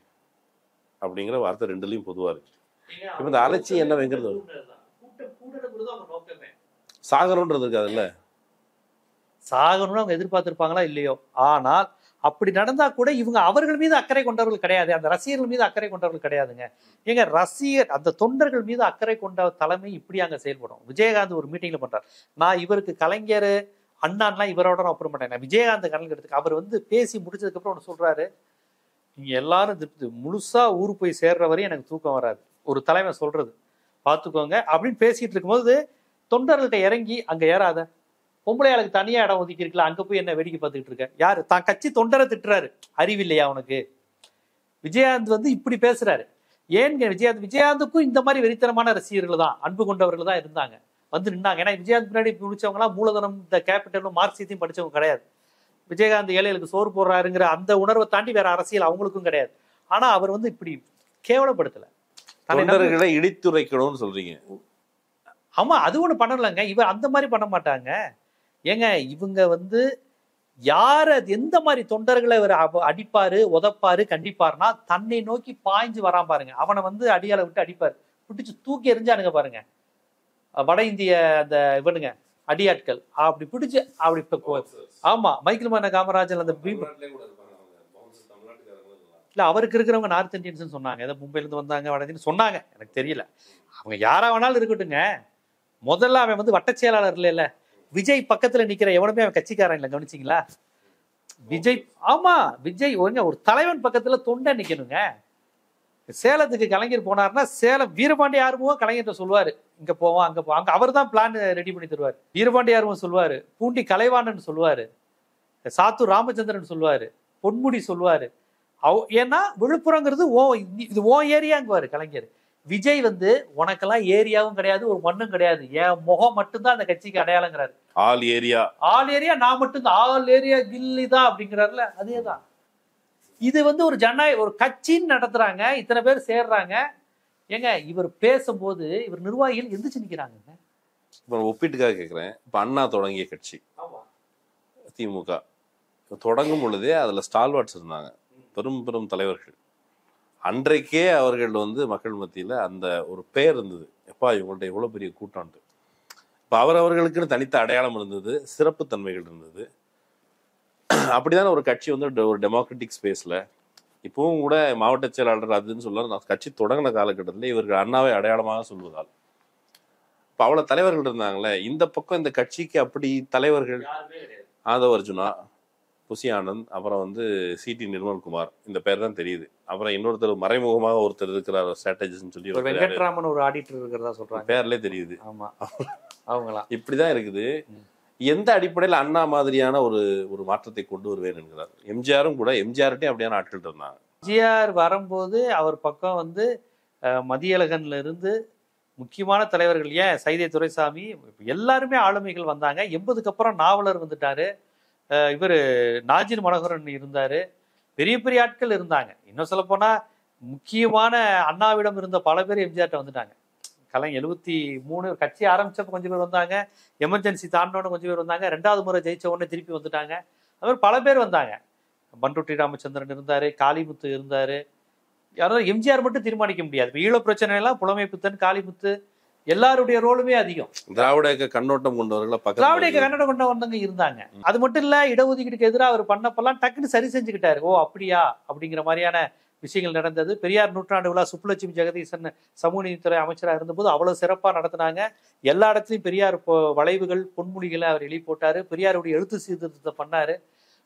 அப்படிங்கிற வார்த்தை 2லயும் பொதுவாக இருக்கு. இப்போ இந்த அலட்சியம் என்னவேங்கிறது சாகணுன்றது இருக்காதுல்ல. சாகணும்னு அவங்க எதிர்பார்த்திருப்பாங்களா இல்லையோ, ஆனால் அப்படி நடந்தா கூட இவங்க அவர்கள் மீது அக்கறை கொண்டவர்கள் கிடையாது, அந்த ரசிகர்கள் மீது அக்கறை கொண்டவர்கள் கிடையாதுங்க. ஏங்க ரசிகர் அந்த தொண்டர்கள் மீது அக்கறை கொண்ட தலைமை இப்படி அங்க செயல்படும். விஜயகாந்த் ஒரு மீட்டிங்ல பண்றாரு, நான் இவருக்கு கலைஞர் அண்ணான்லாம் இவரோட நான் ஒப்புற மாட்டேன், நான் விஜயகாந்த் கலைஞருக்கு. அவர் வந்து பேசி முடிச்சதுக்கு அப்புறம் ஒன்று சொல்றாரு, நீங்க எல்லாரும் திருப்தி முழுசா ஊர் போய் சேர்ற வரையும் எனக்கு தூக்கம் வராது, ஒரு தலைமை சொல்றது பார்த்துக்கோங்க அப்படின்னு பேசிட்டு இருக்கும்போது தொண்டர்கள்ட்ட இறங்கி அங்க ஏறாத பொம்பளையாளுக்கு தனியா இடம் ஒதுக்கி இருக்கலாம், அங்க போய் என்ன வேடிக்கை பார்த்துக்கிட்டு இருக்க, யாரு தான் கட்சி தொண்டரை திட்டுறாரு, அறிவில்லையா உனக்கு? விஜயகாந்த் வந்து இப்படி பேசுறாரு. ஏன்னு விஜயகாந்துக்கும் இந்த மாதிரி வெறித்தனமான ரசிகர்கள் தான், அன்பு கொண்டவர்கள் தான் இருந்தாங்க, வந்து நின்னாங்க. ஏன்னா விஜயகாந்த் பின்னாடி முடிச்சவங்களாம் மூலதனம், இந்த கேபிட்டலும் மார்க்சியத்தையும் படிச்சவங்க கிடையாது. விஜயகாந்த் ஏழைகளுக்கு சோறு போடுறாருங்கிற அந்த உணர்வை தாண்டி வேற அரசியல் அவங்களுக்கும் கிடையாது. ஆனா அவர் வந்து இப்படி கேவலப்படுத்தல, தொண்டர்களை இடித்துரைக்கணும்னு சொல்றீங்க. ஆமா, அது ஒண்ணு பண்ணலங்க. இவர் அந்த மாதிரி பண்ண மாட்டாங்க. ஏங்க இவங்க வந்து யார எந்த மாதிரி தொண்டர்களை இவர் அடிப்பாரு, உதப்பாரு, கண்டிப்பாருன்னா தன்னை நோக்கி பாய்ஞ்சு வரான் பாருங்க, அவனை வந்து அடியால விட்டு அடிப்பாரு, பிடிச்சு தூக்கி எறிஞ்சானுங்க பாருங்க வட இந்திய அந்த இவனுங்க அடியாட்கள், அப்படி பிடிச்சு அப்படி. ஆமா, மைக்கேல் மன்ன காமராஜன் அந்த இல்ல அவருக்கு இருக்கிறவங்க நார்த் இந்தியன்ஸ் சொன்னாங்க, ஏதோ மும்பைல இருந்து வந்தாங்க வட இந்தியன் சொன்னாங்க, எனக்கு தெரியல. அவங்க யாரா வேணாலும் இருக்கட்டுங்க, முதல்ல அவன் வந்து வட்ட செயலாளர் இல்ல, விஜய் பக்கத்துல நிக்கிற எவனுமே அவன் கட்சிக்காரன் இல்ல, கவனிச்சிங்களா? விஜய், ஆமா விஜய் ஒரு தலைவன் பக்கத்துல தொண்டை நிக்கணுங்க. சேலத்துக்கு கலைஞர் போனார்னா சேலம் வீரபாண்டி ஆர்வம் கலைஞர்கிட்ட சொல்லுவாரு, இங்க போவோம் அங்க போவோம். அங்க அவர் தான் பிளான் ரெடி பண்ணி தருவார். வீரபாண்டி ஆர்வம் சொல்லுவாரு, பூண்டி கலைவாணன் சொல்லுவாரு, சாத்தூர் ராமச்சந்திரன் சொல்லுவாரு, பொன்முடி சொல்லுவாரு. ஏன்னா விழுப்புரங்கிறது இது ஓ ஏரியாங்குவாரு கலைஞர். விஜய் வந்து உனக்கெல்லாம் ஏரியாவும் கிடையாது, ஒரு மண்ணும் கிடையாது, என் முகம் மட்டும்தான் அந்த கட்சிக்கு அடையாளங்கிறாரு. ஆல் ஏரியா நான் மட்டும்தான், ஆல் ஏரியா கில்லி தான் அப்படிங்கிறாருல, அதேதான். இது வந்து ஒரு ஒரு கட்சின்னு நடத்துறாங்க, இத்தனை பேர் சேர்றாங்க. ஏங்க இவர் பேசும்போது இவர் நிர்வாகிகள் எந்திரிச்சு நிக்கிறாங்க. இப்ப ஒப்பீட்டுக்காக கேட்கிறேன், இப்ப அண்ணா தொடங்கிய கட்சி திமுக தொடங்கும் பொழுதே அதுல ஸ்டால்வார்ட்ஸ் இருந்தாங்க, பெரும் பெரும் தலைவர்கள். அன்றைக்கே அவர்கள் வந்து மக்கள் மத்தியில அந்த ஒரு பெயர் இருந்தது, எப்பா இவங்கள்ட்ட எவ்வளவு பெரிய கூட்டம்ட்டு. இப்ப அவர்களுக்குன்னு தனித்த அடையாளம் இருந்தது, சிறப்பு தன்மைகள் இருந்தது. அப்படிதானே ஒரு கட்சி வந்து ஒரு டெமோக்ராட்டிக் ஸ்பேஸ்ல இப்பவும் கூட மாவட்ட செயலாளர் அதுன்னு சொல்ல, நான் கட்சி தொடங்கின காலகட்டத்தில் இவர்கள் அண்ணாவை அடையாளமாக சொல்வதால் இப்ப அவ்வளவு தலைவர்கள் இருந்தாங்களே. இந்த பக்கம் இந்த கட்சிக்கு அப்படி தலைவர்கள் ஆதவ அர்ஜுனா, புசி ஆனந்த், அப்புறம் வந்து சிடி நிர்மல்குமார், இந்த பேர் தான் தெரியுது. அப்புறம் இன்னொருத்தர் மறைமுகமாக ஒருத்தர் இருக்கிறார், ஸ்ட்ராட்டஜிஸ்ட்னு சொல்லி வெங்கட்ராமன் ஒரு ஆடிட்டர் இருக்கிறதா சொல்றாங்க, பேர்லயே தெரியுது. ஆமா, அவங்களாம் இப்படிதான் இருக்குது. எந்த அடிப்படையில் அண்ணா மாதிரியான ஒரு மாற்றத்தை கொண்டு வருவேன் என்கிறார். எம்ஜிஆரும் கூட, எம்ஜிஆர்ட்டையும் அப்படியான ஆட்கள் இருந்தாங்க. எம்ஜிஆர் வரும்போது அவர் பக்கம் வந்து மதியழகன்ல இருந்து முக்கியமான தலைவர்கள், ஏன் சைதை துரைசாமி, எல்லாருமே ஆளுமைகள் வந்தாங்க. 80க்கு அப்புறம் நாவலர் வந்துட்டாரு, இவர் நாஜிர் மனோகரன் இருந்தாரு, பெரிய பெரிய ஆட்கள் இருந்தாங்க. இன்னும் சொல்ல போனா முக்கியமான அண்ணாவிடம் இருந்த பல பேர் எம்ஜிஆர்ட்ட வந்துட்டாங்க. கலை 73 கட்சி ஆரம்பிச்சப்ப கொஞ்சம் பேர் வந்தாங்க, எமர்ஜென்சி தாண்டோன்னு கொஞ்சம் பேர் வந்தாங்க, 2வது முறை ஜெயிச்ச உடனே திருப்பி வந்துட்டாங்க. அது மாதிரி பல பேர் வந்தாங்க. பண்ருட்டி ராமச்சந்திரன் இருந்தாரு, காளிமுத்து இருந்தாரு. யாராவது எம்ஜிஆர் மட்டும் தீர்மானிக்க முடியாது. இப்போ ஈழ பிரச்சனை எல்லாம் புலமை புத்தன், காளிமுத்து, எல்லாருடைய ரோலுமே அதிகம். திராவிட கண்ணோட்டம் கொண்டவர்கள், திராவிட கண்ணோட்டம் கொண்டவங்க இருந்தாங்க. அது மட்டும் இல்ல, இடஒதுக்கீடுக்கு எதிராக அவர் பண்ணப்பெல்லாம் டக்குன்னு சரி செஞ்சுக்கிட்டாரு. ஓ அப்படியா அப்படிங்கிற மாதிரியான விஷயங்கள் நடந்தது. பெரியார் நூற்றாண்டு விழா சுப்புலட்சுமி ஜெகதீசன் சமூக நீதித்துறை அமைச்சராக இருந்தபோது அவ்வளவு சிறப்பா நடத்தினாங்க. எல்லா இடத்துலையும் பெரியார் வளைவுகள், பொன்மொழிகளை அவர் எழுதி போட்டாரு. பெரியாருடைய எழுத்து சீர்திருத்தத்தை பண்ணாரு.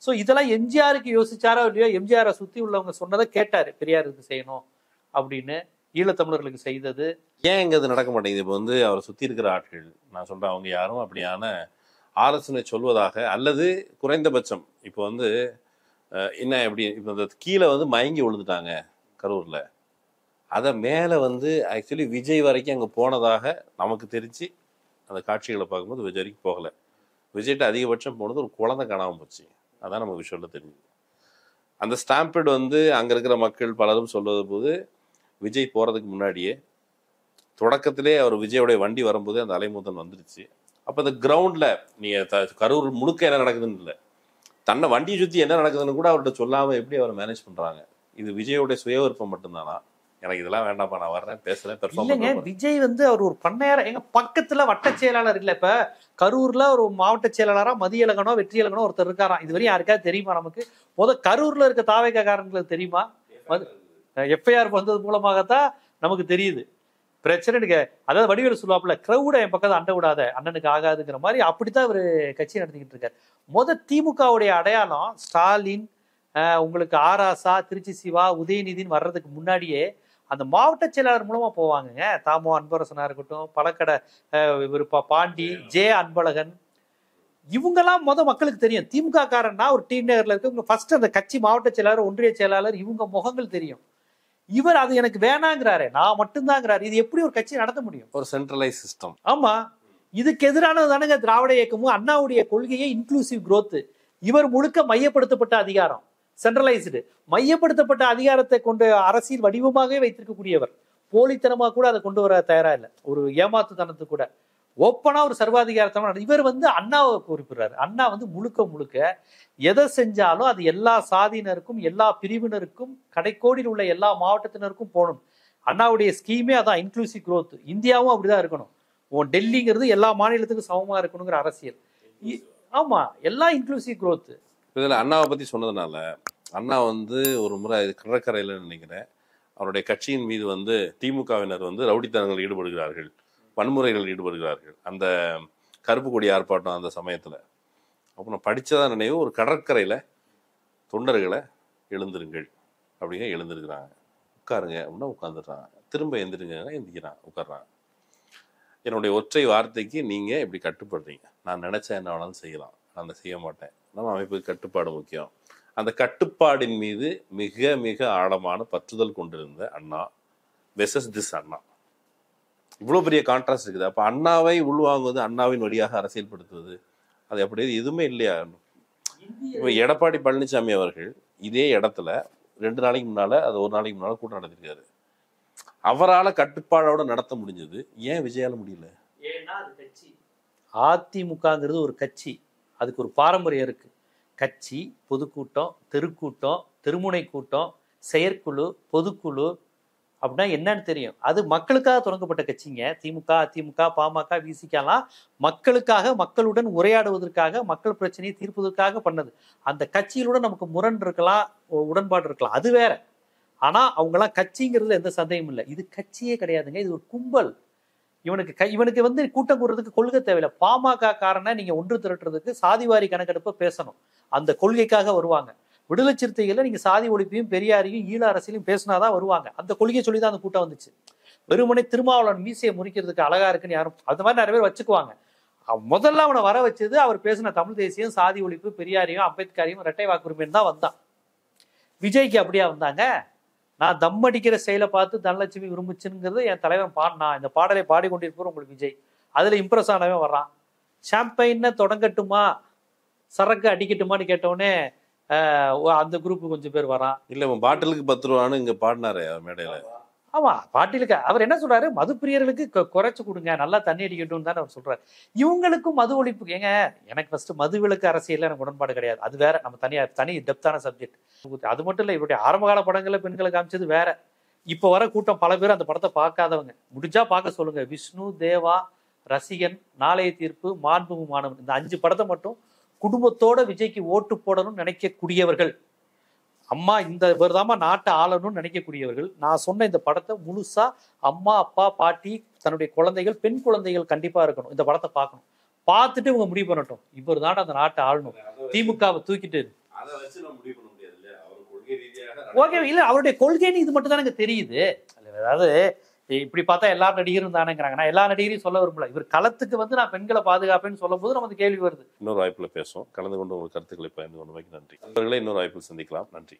ஸோ இதெல்லாம் எம்ஜிஆருக்கு யோசிச்சாரோ இல்லையோ, எம்ஜிஆரை சுத்தி உள்ளவங்க சொன்னதை கேட்டாரு, பெரியாருக்கு செய்யணும் அப்படின்னு. ஈழத்தமிழர்களுக்கு செய்தது ஏன் இங்க அது நடக்க மாட்டேங்குது? இப்போ வந்து அவரை சுத்தி இருக்கிற ஆட்கள், நான் சொல்றேன், அவங்க யாரும் அப்படியான ஆலோசனை சொல்வதாக, அல்லது குறைந்தபட்சம் இப்போ வந்து என்ன எப்படி, இப்போ இந்த கீழே வந்து மயங்கி விழுந்துட்டாங்க கரூர்ல, அதை மேலே வந்து ஆக்சுவலி விஜய் வரைக்கும் அங்கே போனதாக நமக்கு தெரிஞ்சு அந்த காட்சிகளை பார்க்கும்போது விஜய் வரைக்கும் போகலை. விஜய்கிட்ட அதிகபட்சம் போனது ஒரு குழந்தை காணாமல் போச்சு, அதான் நமக்கு விஷயம் தெரிஞ்சுது. அந்த ஸ்டாம்பேட் வந்து அங்கே இருக்கிற மக்கள் பலரும் சொல்வது போது, விஜய் போகிறதுக்கு முன்னாடியே தொடக்கத்திலே அவர் விஜயோடைய வண்டி வரும்போது அந்த அலைமோதன் வந்துருச்சு. அப்போ அந்த கிரவுண்டில் நீங்கள் கரூர் முழுக்க என்ன நடக்குதுன்னு இல்லை, தன்னை வண்டியை சுற்றி என்ன நடக்குதுன்னு கூட அவர்கிட்ட சொல்லாமல் எப்படி அவர் மேனேஜ் பண்ணுறாங்க? இது விஜயோடைய சுய விருப்பம் மட்டும்தானா? எனக்கு இதெல்லாம் வேண்டாம்ப்பா, நான் வர்றேன், பேசுறேன், பெர்ஃபார்ம் பண்ணுறேன். விஜய் வந்து அவர் ஒரு பண்ணையார, எங்க பக்கத்துல வட்ட செயலாளர் இல்லை. இப்ப கரூர்ல ஒரு மாவட்ட செயலாளரா மதியழகனோ வெற்றியழகனோ ஒருத்தர் இருக்காராம். இதுவரையும் யாருக்காவது தெரியுமா நமக்கு? கரூர்ல இருக்க தாவேக்காரங்களுக்கு தெரியுமா? எஃப்ஐஆர் வந்தது மூலமாகத்தான் நமக்கு தெரியுது. பிரச்சனை அதாவது வடிவேலு சொல்லுவாப்புல, கிரௌட என் பக்கத்தை அண்டை விடாத, அண்ணனுக்கு ஆகாதுங்கிற மாதிரி. அப்படித்தான் இவர் கட்சி நடத்திக்கிட்டு இருக்காரு. திமுகவுடைய அடையாளம் ஸ்டாலின், உங்களுக்கு ஆராசா, திருச்சி சிவா, உதயநிதினு வர்றதுக்கு முன்னாடியே அந்த மாவட்ட செயலாளர் மூலமா போவாங்க. தாமோ அன்பரசனா இருக்கட்டும், பழக்கடை இவர் பாண்டி, ஜே அன்பழகன், இவங்கெல்லாம் மக்களுக்கு தெரியும். திமுக காரன்னா ஒரு டி நகர்ல இருக்க ஃபர்ஸ்ட் அந்த கட்சி மாவட்ட செயலாளர், ஒன்றிய செயலாளர், இவங்க முகங்கள் தெரியும். இவர் அது எனக்கு வேணாங்கிறாரு, நான் மட்டும்தாங்கிறாரு. இது எப்படி ஒரு கட்சி நடத்த முடியும்? ஒரு சென்ட்ரலைஸ் சிஸ்டம். ஆமா, இதுக்கு எதிரானது தானுங்க திராவிட இயக்கமும். அண்ணாவுடைய கொள்கையே இன்க்ளூசிவ் growth. இவர் முழுக்க மையப்படுத்தப்பட்ட அதிகாரம், சென்ட்ரலைஸ்டு, மையப்படுத்தப்பட்ட அதிகாரத்தை கொண்டு அரசியல் வடிவமாகவே வைத்திருக்கக்கூடியவர். போலித்தனமா கூட அதை கொண்டு வர தயாரா இல்லை, ஒரு ஏமாத்துத்தனத்து கூட. ஓப்பனா ஒரு சர்வாதிகாரத்தனம். இவர் வந்து அண்ணாவை குறிப்பிடுறாரு. அண்ணா வந்து முழுக்க முழுக்க எதை செஞ்சாலும் அது எல்லா சாதியினருக்கும், எல்லா பிரிவினருக்கும், கடைக்கோடியில் உள்ள எல்லா மாவட்டத்தினருக்கும் போகணும். அண்ணாவுடைய ஸ்கீமே அதான், இன்க்ளூசிவ் growth. இந்தியாவும் அப்படிதான் இருக்கணும். டெல்லிங்கிறது எல்லா மாநிலத்துக்கும் சமமா இருக்கணுங்கிற அரசியல். ஆமா, எல்லாம் இன்க்ளூசிவ் growth. இதுல அண்ணாவை பத்தி சொன்னதுனால, அண்ணா வந்து ஒரு முறை கடற்கரையில நினைக்கிறேன், அவருடைய கட்சியின் மீது வந்து திமுகவினர் வந்து ரவுடித்தனங்கள் ஈடுபடுகிறார்கள், வன்முறைகள் ஈடுபடுகிறார்கள். அந்த கருப்பு கொடி ஆர்ப்பாட்டம் அந்த சமயத்துல. அப்போ நான் படிச்சதான் நினைவு, ஒரு கடற்கரையில தொண்டர்களை எழுந்திருங்கள் அப்படிங்க எழுந்திருக்கிறாங்க. உட்காருங்க அப்படின்னா உட்காந்துடுறான், திரும்ப எந்திரிங்க எந்திரிக்கிறான், உட்காடுறான். என்னுடைய ஒற்றை வார்த்தைக்கு நீங்க இப்படி கட்டுப்படுறீங்க. நான் நினைச்சா என்ன வேணாலும் செய்யலாம், நான் செய்ய மாட்டேன். நம்ம அமைப்புக்கு கட்டுப்பாடு முக்கியம். அந்த கட்டுப்பாடின் மீது மிக மிக ஆழமான பற்றுதல் கொண்டிருந்த அண்ணா வெர்சஸ் திஸ் அண்ணா. இவ்வளவு பெரிய கான்ட்ராஸ்ட் இருக்குது. அப்ப அண்ணாவை உள்வாங்குவது, அண்ணாவின் வழியாக அரசியல்படுத்துவது, அது அப்படி எதுவுமே இல்லையா? இப்போ எடப்பாடி பழனிசாமி அவர்கள் இதே இடத்துல 2 நாளைக்கு முன்னால, அது 1 நாளைக்கு முன்னால கூட்டம் நடத்திருக்காரு. அவரால் கட்டுப்பாடோட நடத்த முடிஞ்சது, ஏன் விஜயால முடியல? ஏன்னா அது கட்சி. அதிமுகங்கிறது ஒரு கட்சி, அதுக்கு ஒரு பாரம்பரியம் இருக்கு. கட்சி, பொதுக்கூட்டம், தெருக்கூட்டம், தெருமுனை கூட்டம், செயற்குழு, பொதுக்குழு அப்படின்னா என்னன்னு தெரியும். அது மக்களுக்காக தொடங்கப்பட்ட கட்சிங்க. திமுக, அதிமுக, பாமக, விசிகலாம் மக்களுக்காக, மக்களுடன் உரையாடுவதற்காக, மக்கள் பிரச்சனையை தீர்ப்பதற்காக பண்ணது. அந்த கட்சியிலோட நமக்கு முரண் இருக்கலாம், உடன்பாடு இருக்கலாம், அது வேற. ஆனா அவங்கெல்லாம் கட்சிங்கிறதுல எந்த சந்தேகமும் இல்லை. இது கட்சியே கிடையாதுங்க, இது ஒரு கும்பல். இவனுக்கு வந்து கூட்டம் கூடுறதுக்கு கொள்கை தேவையில்லை. பாமக காரனை நீங்க ஒன்று திரட்டுறதுக்கு சாதிவாரி கணக்கெடுப்பை பேசணும், அந்த கொள்கைக்காக வருவாங்க. விடுதலை சிறுத்தைகளை நீங்க சாதி ஒழிப்பையும் பெரியாரையும் ஈழ அரசியலையும் பேசினாதான் வருவாங்க. அந்த கொள்கையை சொல்லிதான் அந்த கூட்டம் வந்துச்சு. வெறுமனே திருமாவளவன் மீசையை முறிக்கிறதுக்கு அழகா இருக்குன்னு யாரும் அந்த மாதிரி நிறைய பேர் வச்சுக்குவாங்க. முதல்ல அவனை வர வச்சது அவர் பேசின தமிழ் தேசியம், சாதி ஒழிப்பு, பெரியாரையும் அம்பேத்கரையும் இரட்டை வாக்குரிமைன்னு தான் வந்தான். விஜய்க்கு அப்படியா வந்தாங்க? நான் தம் அடிக்கிற செயலை பார்த்து தனலட்சுமி விரும்புச்சுங்கிறது என் தலைவன் பாடினா, இந்த பாடலை பாடிக்கொண்டிருப்போம் உங்களுக்கு விஜய். அதுல இம்ப்ரெஸ் ஆனவன் வர்றான். ஷாம்பைன்னு தொடங்கட்டுமா, சரக்கு அடிக்கட்டுமான்னு கேட்டவுடனே அந்த குரூப் கொஞ்சம் பேர் வரான். இல்ல பாட்டிலுக்கு 10 ரூபான்னு இங்க பாடினாரு மேடையில. ஆமா, பாட்டிலுக்கு அவர் என்ன சொல்றாரு, மது பிரியர்களுக்கு குறைச்சு கொடுங்க, நல்லா தண்ணி அடிக்கட்டும் தானே அவர் சொல்றாரு. இவங்களுக்கும் மது ஒழிப்பு. ஏங்க, எனக்கு ஃபர்ஸ்ட் மது விலக்கு அரசியல் எனக்கு உடன்பாடு கிடையாது, அது வேற, நம்ம தனி டெப்தான சப்ஜெக்ட். அது மட்டும் இல்லை, இவருடைய ஆரம்பகால படங்கள்ல பெண்களை காமிச்சது வேற. இப்போ வர கூட்டம் பல பேர் அந்த படத்தை பார்க்காதவங்க, முடிஞ்சா பார்க்க சொல்லுங்க. விஷ்ணு, தேவா, ரசிகன், நாளைய தீர்ப்பு, மாண்புமிகு மாணவன், இந்த 5 படத்தை மட்டும் குடும்பத்தோட விஜய்க்கு ஓட்டு போடணும்னு நினைக்கக்கூடியவர்கள், அம்மா இந்த பேர்தாம்மா நாட்டை ஆளணும்னு நினைக்கக்கூடியவர்கள், நான் சொன்ன இந்த படத்தை முழுசா அம்மா, அப்பா, பாட்டி, தன்னுடைய குழந்தைகள், பெண் குழந்தைகள் கண்டிப்பா இருக்கணும், இந்த படத்தை பார்க்கணும். பார்த்துட்டு இவங்க முடிவு பண்ணட்டும், இவர் தான் அந்த நாட்டை ஆளணும், திமுகவை தூக்கிட்டு. ஓகே, இல்ல அவருடைய கொள்கைன்னு இது மட்டும் தான் எனக்கு தெரியுது. அதாவது இப்படி பார்த்தா எல்லா நடிகரும் தானேங்கிறாங்க. நான் எல்லா நடிகரையும் சொல்ல விரும்பல. இவர் களத்துக்கு வந்து நான் பெண்களை பாதுகாப்பேன்னு சொல்லும் போது நமக்கு கேள்வி வருது. இன்னொரு வாய்ப்புல பேசுவோம். கலந்து கொண்டு உங்கள் கருத்துக்களை பகிர்ந்து கொண்டமைக்கு நன்றி. நண்பர்களே, இன்னொரு வாய்ப்பில் சந்திக்கலாம். நன்றி.